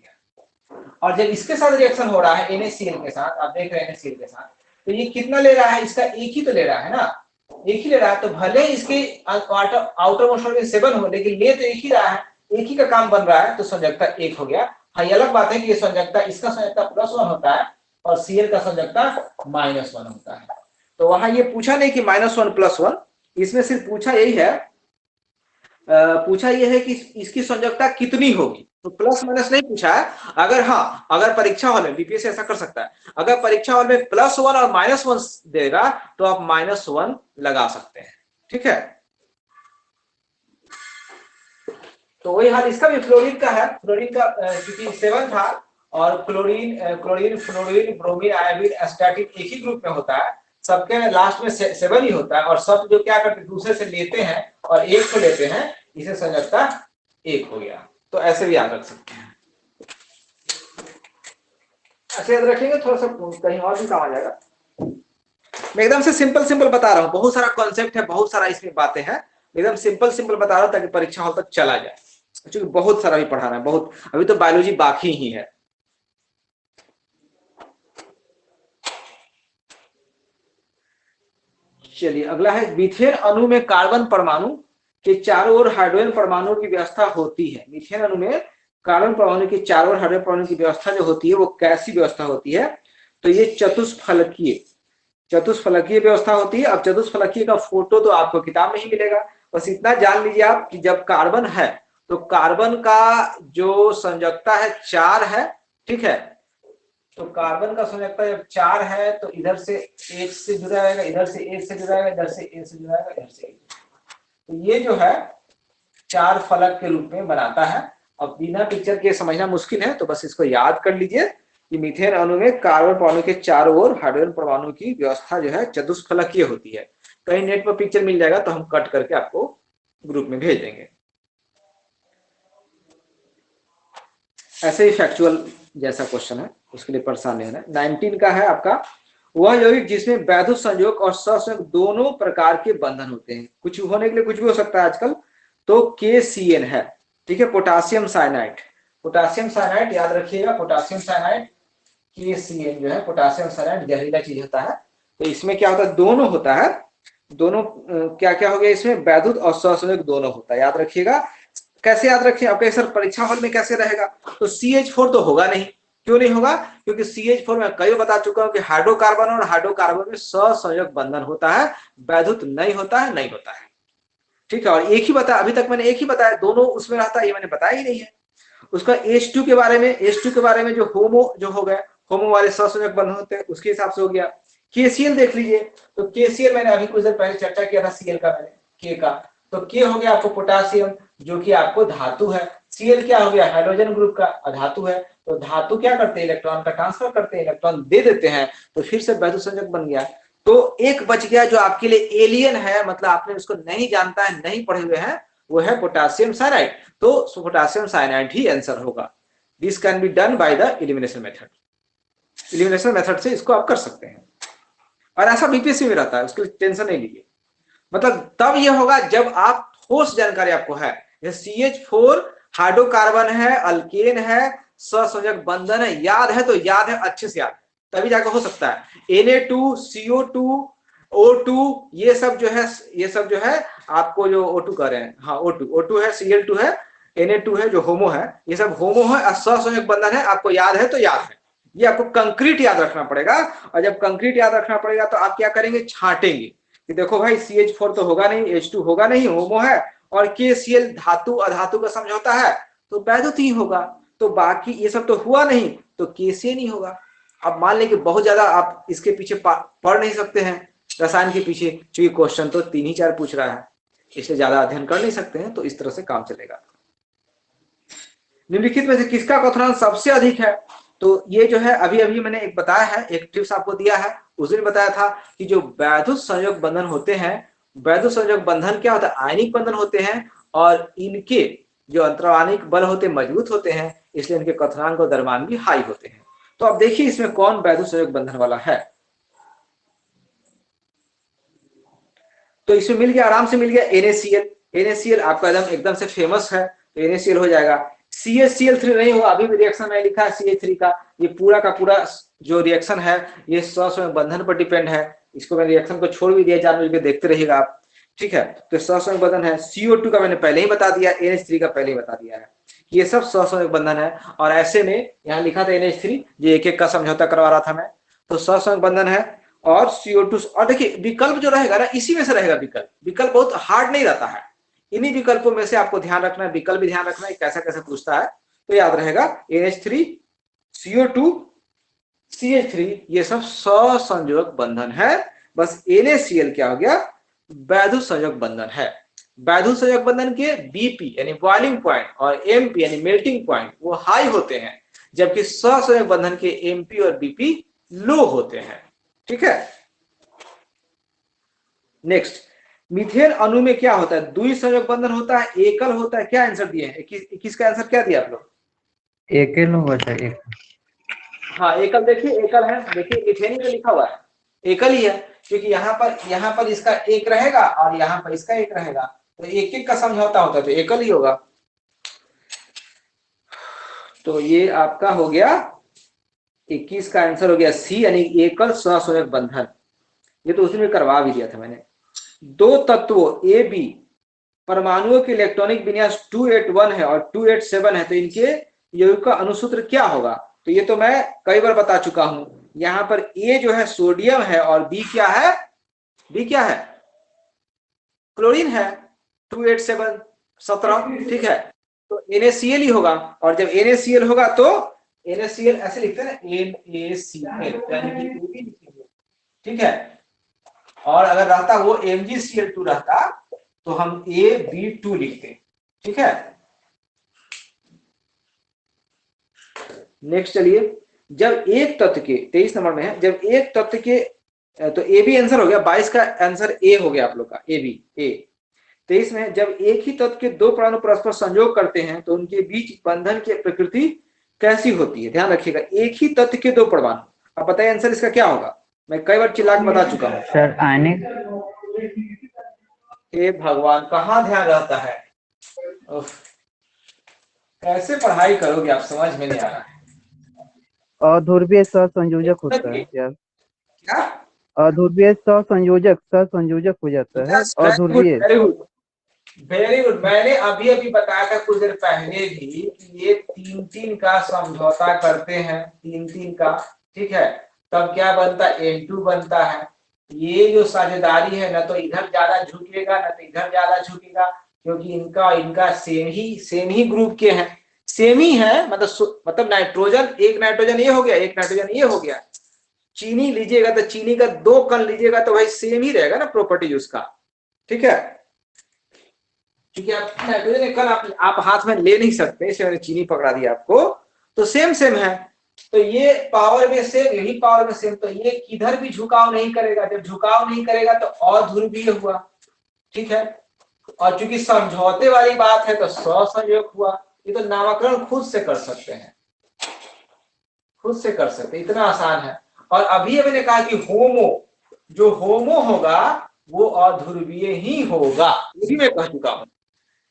और जब इसके साथ रिएक्शन हो रहा है NaCl के साथ, आप देख रहे हैं NaCl के साथ, तो ये कितना ले रहा है? इसका 1 ही तो ले रहा है ना, 1 ही ले रहा है। तो भले इसके आउटर मोस्ट ऑर्बिट 7 हो, लेकिन ले तो 1 ही रहा है, 1 ही का काम बन रहा है, तो संयोजकता 1 हो गया। हाँ, ये अलग बात है कि ये संयोजकता, इसका संयोजकता +1 होता है और Cl का संयोजकता -1 होता है। तो वहां ये पूछा नहीं कि -1 +1, इसमें सिर्फ पूछा यही है, पूछा यह है कि इसकी संयोजकता कितनी होगी, तो प्लस माइनस नहीं पूछा है। अगर परीक्षा हॉल में बीपीएससी ऐसा कर सकता है, अगर परीक्षा हॉल में +1 और -1 देगा तो आप -1 लगा सकते हैं, ठीक है। तो वही हाल इसका भी फ्लोरीन का है। फ्लोरीन का क्योंकि 7 था, और क्लोरीन, फ्लोरीन, ब्रोमीन, आयोडीन, एस्टाटिन एक ही ग्रुप में होता है, सबके लास्ट में 7 ही होता है, और सब जो क्या करते हैं दूसरे से लेते हैं और 1 को लेते हैं, इसे संयोजकता 1 हो गया। तो ऐसे भी याद रख सकते हैं, ऐसे याद रखेंगे, थोड़ा सा कहीं और भी काम आ जाएगा। मैं एकदम से सिंपल बता रहा हूँ, बहुत सारा कॉन्सेप्ट है, बहुत सारा इसमें बातें हैं, एकदम सिंपल बता रहा हूँ ताकि परीक्षा हॉल तक चला जाए, क्योंकि बहुत सारा भी पढ़ाना है, बहुत, अभी तो बायोलॉजी बाकी ही है। चलिए अगला है, मीथेन अणु में कार्बन परमाणु के चारों ओर हाइड्रोजन परमाणु की व्यवस्था होती है। मीथेन अणु में कार्बन परमाणु के चारों ओर हाइड्रोजन परमाणु की व्यवस्था जो होती है वो कैसी व्यवस्था होती है? तो ये चतुष्फलकीय व्यवस्था होती है। अब चतुष्फलकीय का फोटो तो आपको किताब में ही मिलेगा, बस इतना जान लीजिए आप कि जब कार्बन है तो कार्बन का जो संयोजकता है 4 है, ठीक है, तो कार्बन का संयोजकता जब 4 है तो इधर से H से जुड़ा रहेगा, इधर से H से जुड़ा रहेगा, इधर से A से जुड़ा रहेगा, इधर से A। तो ये जो है 4 फलक के रूप में बनाता है। अब बिना पिक्चर के समझना मुश्किल है, तो बस इसको याद कर लीजिए कि मीथेन अणु में कार्बन परमाणु के चारों ओर हाइड्रोजन परमाणु की व्यवस्था जो है चतुष्फलकीय होती है। कहीं नेट पर पिक्चर मिल जाएगा तो हम कट करके आपको ग्रुप में भेज देंगे। ऐसे ही फैक्चुअल जैसा क्वेश्चन है, उसके लिए परेशान नहीं होना। 19 का है आपका, वह यौगिक जिसमें वैधुत संयोग और सहसंयोग दोनों प्रकार के बंधन होते हैं। कुछ होने के लिए कुछ भी हो सकता है आजकल, तो KCN है, ठीक है, पोटासियम साइनाइड। पोटासियम साइनाइड याद रखिएगा, पोटासियम साइनाइड KCN जो है पोटासियम साइनाइड जहरीला चीज होता है। तो इसमें क्या होता है, दोनों होता है, दोनों क्या क्या हो गया इसमें, वैधुत और सहसंयोग दोनों होता है, याद रखिएगा। कैसे याद रखें आपके सर, परीक्षा हॉल में कैसे रहेगा, तो CH4 तो होगा नहीं। क्यों नहीं होगा, क्योंकि CH4 में कई बता चुका हूं कि हाइड्रोकार्बन और हाइड्रोकार्बन में सहसंयोग बंधन होता है, वैधुत नहीं होता है, नहीं होता है, ठीक है। और एक ही बताया, अभी तक मैंने एक ही बताया, दोनों उसमें रहता है, ये मैंने बताया ही नहीं है। उसका H2 के बारे में, H2 के बारे में जो होमो जो हो गए, होमो वाले सहसंयोग बंधन होते हैं, उसके हिसाब से हो गया। KCl देख लीजिए, तो KCl मैंने अभी कुछ देर पहले चर्चा किया था, Cl का मैंने, K का, तो K हो गया आपको पोटासियम जो कि आपको धातु है। Cl क्या हो गया, हाइड्रोजन ग्रुप का अधातु है। तो धातु क्या करते हैं, इलेक्ट्रॉन का ट्रांसफर करते हैं, इलेक्ट्रॉन दे देते हैं, तो फिर से वैधुत संयोजक बन गया। तो एक बच गया जो आपके लिए एलियन है, मतलब आपने उसको नहीं जानता है, नहीं पढ़े हुए हैं, वो है पोटासियम साइनाइड। तो पोटासियम साइनाइड ही आंसर होगा। This can be done by the elimination method. Elimination method से इसको आप कर सकते हैं, और ऐसा बीपीएससी में रहता है, उसके लिए टेंशन नहीं लीजिए। मतलब तब ये होगा जब आप ठोस जानकारी आपको है, CH4 हाइड्रोकार्बन है, अल्केन है, सहसंयोजक बंधन है, याद है तो याद है, अच्छे से याद है, तभी जाकर हो सकता है। Na2 CO2 O2 ये सब जो है, ये सब जो है आपको जो O2 कह रहे हैं, हाँ O2 है, Cl2 है, Na2 है जो होमो है, ये सब होमो है, सहसंयोजक बंधन है, आपको याद है तो याद है। ये आपको कंक्रीट याद रखना पड़ेगा, और जब कंक्रीट याद रखना पड़ेगा तो आप क्या करेंगे, छांटेंगे कि देखो भाई CH4 तो होगा नहीं, H2 होगा नहीं, होमो है, और KCl धातु अधातु का समझौता है, तो वैधुत ही होगा। तो बाकी ये सब तो हुआ नहीं, तो KCl नहीं होगा। अब मान लें कि बहुत ज्यादा आप इसके पीछे पढ़ नहीं सकते हैं, रसायन के पीछे, क्योंकि क्वेश्चन तो 3 ही 4 पूछ रहा है, इसलिए ज्यादा अध्ययन कर नहीं सकते हैं, तो इस तरह से काम चलेगा। निम्नलिखित में से किसका क्वथनांक सबसे अधिक है, तो ये जो है अभी अभी मैंने एक बताया है, एक टिप्स आपको दिया है, उस दिन बताया था कि जो वैधुत संयोग बंधन होते हैं, वैधुत संयोग बंधन क्या होता है, आयनिक बंधन होते हैं, और इनके जो अंतराणिक बल होते हैं मजबूत होते हैं, इसलिए इनके क्वथनांक और द्रव्यमान भी हाई होते हैं। तो अब देखिए इसमें कौन वैधुत संयोग बंधन वाला है, तो इसमें मिल गया, आराम से मिल गया NaCl आपका एकदम से फेमस है, तो NaCl हो जाएगा। CaCl3 नहीं हुआ, अभी भी रिएक्शन में लिखा है CH3 का, ये पूरा का पूरा जो रिएक्शन है ये सहसंयोग बंधन पर डिपेंड है, इसको मैं रिएक्शन को छोड़ भी दिया, जानबूझ के देखते रहिएगा आप, ठीक है। तो सहसंयोग बंधन है, CO2 का मैंने पहले ही बता दिया, NH3 का पहले ही बता दिया है, ये सब सहसंयोग बंधन है। और ऐसे में यहाँ लिखा था NH3, ये एक एक का समझौता करवा रहा था मैं, तो सहसंयोग बंधन है, और CO2। और देखिए विकल्प जो रहेगा ना, इसी में से रहेगा विकल्प बहुत हार्ड नहीं रहता है, इन्हीं विकल्पों में से आपको ध्यान रखना है, विकल्प भी ध्यान रखना है कैसा कैसे पूछता है, तो याद रहेगा NH3 CO2 CH3 ये सब सहसंयोजक बंधन है। बस NaCl क्या हो गया, वैधुत संयोजक बंधन है। वैधुत संयोजक बंधन के BP यानी बॉइलिंग पॉइंट और MP यानी मेल्टिंग पॉइंट वो हाई होते हैं, जबकि सहसंयोजक बंधन के MP और BP लो होते हैं, ठीक है। नेक्स्ट, मीथेन अणु में क्या होता है, द्विसंयोजक बंधन होता है, एकल होता है, क्या आंसर दिए हैं, 21 का आंसर क्या दिया आप लोग, एकल होगा सर, एक। हाँ एकल, देखिए एकल है, देखिए इथेन में लिखा हुआ है एकल ही है, क्योंकि यहाँ पर इसका एक रहेगा और यहाँ पर इसका एक रहेगा, तो एक एक का समझौता होता है, तो एकल ही होगा। तो ये आपका हो गया 21 का आंसर हो गया C यानी एकल सहसंयोजक बंधन। ये तो उसी में करवा भी दिया था मैंने। दो तत्वों A B परमाणुओं के इलेक्ट्रॉनिक विन्यास 281 है और 287 है, तो इनके यौगिक का अणुसूत्र क्या होगा, तो ये तो मैं कई बार बता चुका हूं। यहाँ पर A जो है सोडियम है और B क्या है, B क्या है, क्लोरीन है, 287 17, ठीक है। तो NaCl ही होगा, और जब NaCl होगा तो NaCl ऐसे लिखते हैं ना, NaCl यानी कि AB लिखेंगे, ठीक है। और अगर रहता वो MgCl2 रहता तो हम AB2 लिखते, ठीक है। नेक्स्ट चलिए, जब एक तत्व के 23 नंबर में है, जब एक तत्व के तो ए भी आंसर हो गया, 22 का आंसर ए हो गया आप लोग का, ए बी ए। 23 में जब एक ही तत्व के दो परमाणु परस्पर संयोग करते हैं तो उनके बीच बंधन की प्रकृति कैसी होती है? ध्यान रखिएगा, एक ही तत्व के दो परमाणु। अब बताइए आंसर इसका क्या होगा? मैं कई बार चिल्ला के बता चुका हूँ सर आयनिक। हे भगवान, कहाँ ध्यान रहता है, कैसे पढ़ाई करोगे आप, समझ में नहीं आ रहा है। अध्रुवीय सहसंयोजक होता है यार, क्या? अध्रुवीय सहसंयोजक हो जाता है अध्रुवीय। Very good. मैंने अभी अभी बताया था कुछ देर पहले भी कि ये 3-3 का समझौता करते हैं, 3-3 का, ठीक है। तब क्या बनता है? N2 बनता है। ये जो साझेदारी है, ना तो इधर ज्यादा झुकेगा ना तो इधर ज्यादा झुकेगा, क्योंकि इनका सेम ही ग्रुप के हैं, सेम ही है। मतलब नाइट्रोजन, एक नाइट्रोजन ये हो गया, एक नाइट्रोजन ये हो गया। चीनी लीजिएगा तो चीनी का 2 कण लीजिएगा तो भाई सेम ही रहेगा ना प्रॉपर्टीज उसका, ठीक है। क्योंकि आप नाइट्रोजन कण आप हाथ में ले नहीं सकते, इसलिए मैंने चीनी पकड़ा दिया आपको, तो सेम है। तो ये पावर में सेम, यही पावर में सेम, तो ये किधर भी झुकाव नहीं करेगा। जब झुकाव नहीं करेगा तो अध्रुवीय हुआ, ठीक है। और चूंकि समझौते वाली बात है तो सहसंयोग हुआ। ये तो नामकरण खुद से कर सकते हैं, खुद से कर सकते हैं, इतना आसान है। और अभी मैंने कहा कि जो होमो होगा वो अध्रुवीय ही होगा, ये भी मैं कह चुका हूं।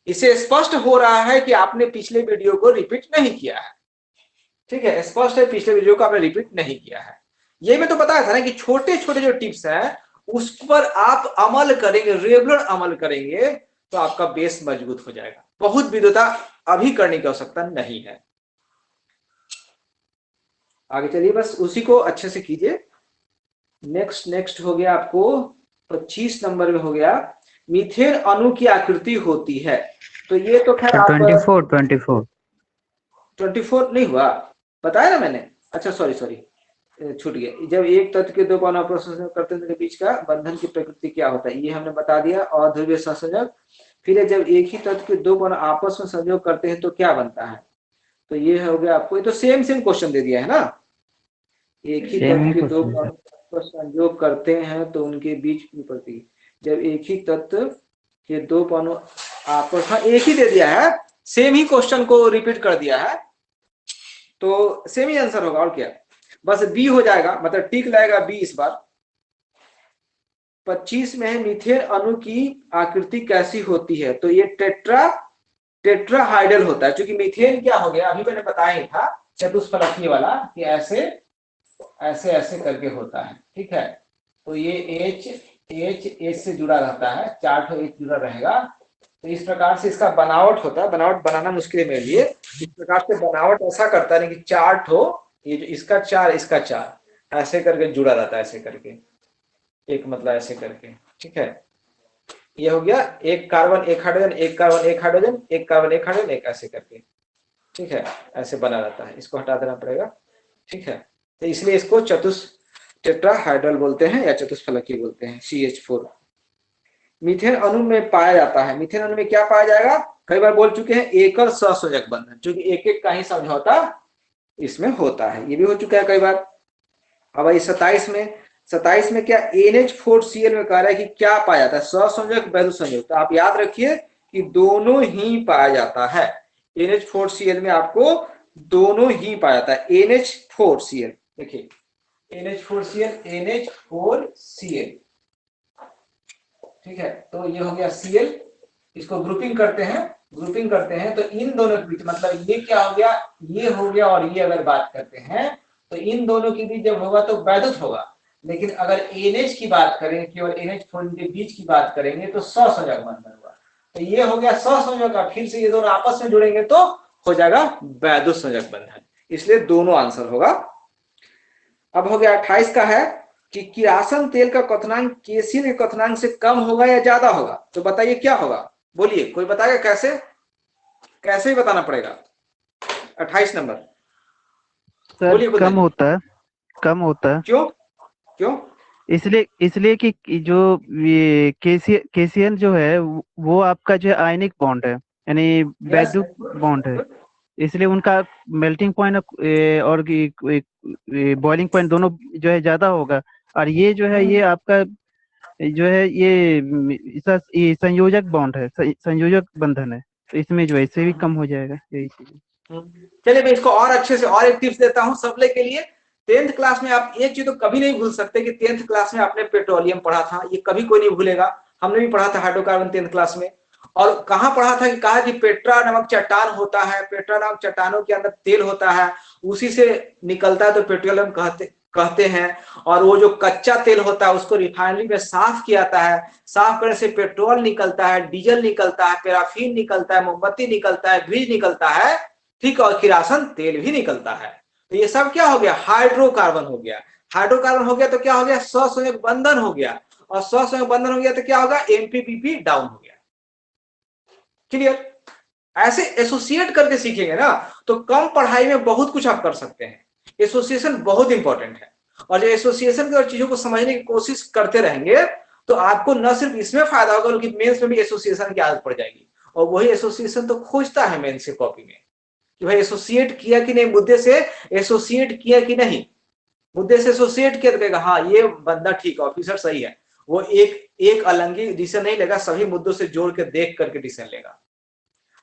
इसे स्पष्ट हो रहा है कि आपने पिछले वीडियो को रिपीट नहीं किया है, ठीक है। स्पष्ट है, पिछले वीडियो को आपने रिपीट नहीं किया है। ये मैं तो बताया था ना कि छोटे छोटे जो टिप्स हैं उस पर आप अमल करेंगे, रेगुलर अमल करेंगे तो आपका बेस मजबूत हो जाएगा। बहुत विद्वता अभी करने की आवश्यकता नहीं है। आगे चलिए, बस उसी को अच्छे से कीजिए। नेक्स्ट हो गया आपको 25 नंबर में हो गया, मीथेन अणु की आकृति होती है। तो ये तो खैर आप 24 नहीं हुआ, बताया ना मैंने। अच्छा सॉरी छूट गया। जब एक तत्व के दो परमाणु आपस में करते हैं तो बीच का बंधन की प्रकृति क्या होता है, ये हमने बता दिया। अध्रुवीय सहसंयोजक। फिर जब एक ही तत्व के दो परमाणु आपस में संयोग करते हैं तो क्या बनता है? तो ये हो गया आपको, ये तो सेम क्वेश्चन दे दिया है ना। एक ही तत्व के दो परमाणु संयोग करते हैं तो उनके बीच की प्रकृति, जब एक ही तत्व के दो परमाणु आपस में, एक ही दे दिया है, सेम ही क्वेश्चन को रिपीट कर दिया है, तो सेम ही आंसर होगा। और क्या, बस बी हो जाएगा, मतलब टिक लगेगा बी इस बार। 25 में है, मीथेन अणु की आकृति कैसी होती है? तो ये टेट्राहाइड्रल होता है। क्योंकि मीथेन क्या हो गया, अभी मैंने बताया ही था चतुष्फलकीय वाला, कि ऐसे ऐसे करके होता है, ठीक है। तो ये H से जुड़ा रहता है, 4 ठो H जुड़ा रहेगा। तो इस प्रकार से इसका बनावट होता है, बनावट बनाना मुश्किल है मेरे लिए। इस प्रकार से बनावट ऐसा करता है कि 4 ठो, ये जो इसका 4 इसका 4 ऐसे करके जुड़ा रहता है, ऐसे करके एक, मतलब ऐसे करके, ठीक है। ये हो गया एक कार्बन एक हाइड्रोजन, एक कार्बन एक हाइड्रोजन, एक कार्बन एक हाइड्रोजन, एक ऐसे करके, ठीक है। ऐसे बना रहता है, इसको हटा देना पड़ेगा, ठीक है। तो इसलिए इसको टेट्राहाइड्रल बोलते हैं या चतुष्फलकीय बोलते हैं, CH4। मीथेन अणु में पाया जाता है, मीथेन अणु में क्या पाया जाएगा? कई बार बोल चुके हैं, एकल सहसंयोजक बंधन, क्योंकि एक का ही समझौता इसमें होता है, ये भी हो चुका है कई बार। अब 27 में क्या NH4Cl में कह रहा है कि क्या पाया जाता है? सहसंयोजक वैद्युत संयोग। तो आप याद रखिए कि दोनों ही पाया जाता है। NH4Cl में आपको दोनों ही पाया जाता है। NH4Cl, देखिए NH4Cl, ठीक है। तो ये हो गया Cl, इसको ग्रुपिंग करते हैं तो इन दोनों के बीच, मतलब ये क्या हो गया, ये हो गया, और ये अगर बात करते हैं तो इन दोनों के बीच जब होगा तो वैद्युत होगा। लेकिन अगर NH की बात करें, केवल NH4 के बीच की बात करेंगे तो सहसंयोजक बंधन हुआ। तो ये हो गया सहसंयोजक का, फिर से ये दोनों आपस में जुड़ेंगे तो हो जाएगा वैद्युत संयोजक बंधन, इसलिए दोनों आंसर होगा। अब हो गया 28 का है कि किरासन तेल का क्वथनांक KCl के क्वथनांक से कम होगा या ज्यादा होगा? तो बताइए क्या होगा, बोलिए, कोई बताएगा? कैसे ही बताना पड़ेगा। 28 नंबर, सर बोलिए कुलदीप। कम होता है क्यों क्यों? इसलिए कि जो ये केसीएल जो है वो आपका जो है आयनिक बॉन्ड है, यानी यस। वैद्युत बॉन्ड है। इसलिए उनका मेल्टिंग पॉइंट और बॉइलिंग पॉइंट दोनों जो है ज्यादा होगा। और ये जो है ये आपका जो है ये संयोजक बॉन्ड है, संयोजक बंधन है। तो इसमें जो है इससे भी कम हो जाएगा यही चीज। चलिए मैं इसको और अच्छे से और एक टिप्स देता हूं सबले के लिए। 10th क्लास में आप एक चीज तो कभी नहीं भूल सकते कि 10th क्लास में आपने पेट्रोलियम पढ़ा था, ये कभी कोई नहीं भूलेगा। हमने भी पढ़ा था हाइड्रोकार्बन 10th क्लास में। और कहां पढ़ा था कि कहा कि पेट्रा नामक चट्टान होता है, पेट्रा नामक चट्टानों के अंदर तेल होता है, उसी से निकलता है तो पेट्रोलियम कहते हैं। और वो जो कच्चा तेल होता है उसको रिफाइनरी में साफ किया जाता है, साफ करने से पेट्रोल निकलता है, डीजल निकलता है, पैराफिन निकलता है, मोमबत्ती निकलता है, ग्रीज निकलता है, ठीक है, और किरासन तेल भी निकलता है। तो ये सब क्या हो गया? हाइड्रोकार्बन हो गया। हाइड्रोकार्बन हो गया तो क्या हो गया? सहसंयोजक बंधन हो गया। और सहसंयोजक बंधन हो गया तो क्या होगा? एमपीपीपी डाउन हो गया। क्लियर? ऐसे एसोसिएट करके सीखेंगे ना तो कम पढ़ाई में बहुत कुछ आप कर सकते हैं। एसोसिएशन बहुत इंपॉर्टेंट है। और जो एसोसिएशन की चीजों को समझने की कोशिश करते रहेंगे तो आपको न सिर्फ इसमें फायदा होगा बल्कि मेंस में भी एसोसिएशन की आदत पड़ जाएगी। और वही एसोसिएशन तो खोजता है मेंस से कॉपी में कि भाई एसोसिएट किया कि नहीं, मुद्दे से एसोसिएट किया कि नहीं। मुद्दे से एसोसिएट किया तो कहेगा हाँ ये बंदा ठीक है, ऑफिसर सही है। वो एक अलंगी डिसीजन नहीं लेगा, सभी मुद्दों से जोड़ के देख करके डिसीजन लेगा।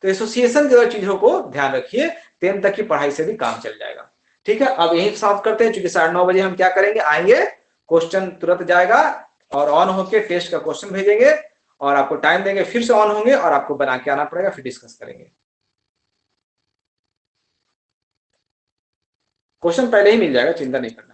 तो एसोसिएशन की चीजों को ध्यान रखिए, 10th तक की पढ़ाई से भी काम चल जाएगा। ठीक है, अब यही समाप्त करते हैं क्योंकि 9:30 बजे हम क्या करेंगे, आएंगे, क्वेश्चन तुरंत जाएगा और ऑन होके टेस्ट का क्वेश्चन भेजेंगे और आपको टाइम देंगे, फिर से ऑन होंगे और आपको बना के आना पड़ेगा, फिर डिस्कस करेंगे। क्वेश्चन पहले ही मिल जाएगा, चिंता नहीं करना।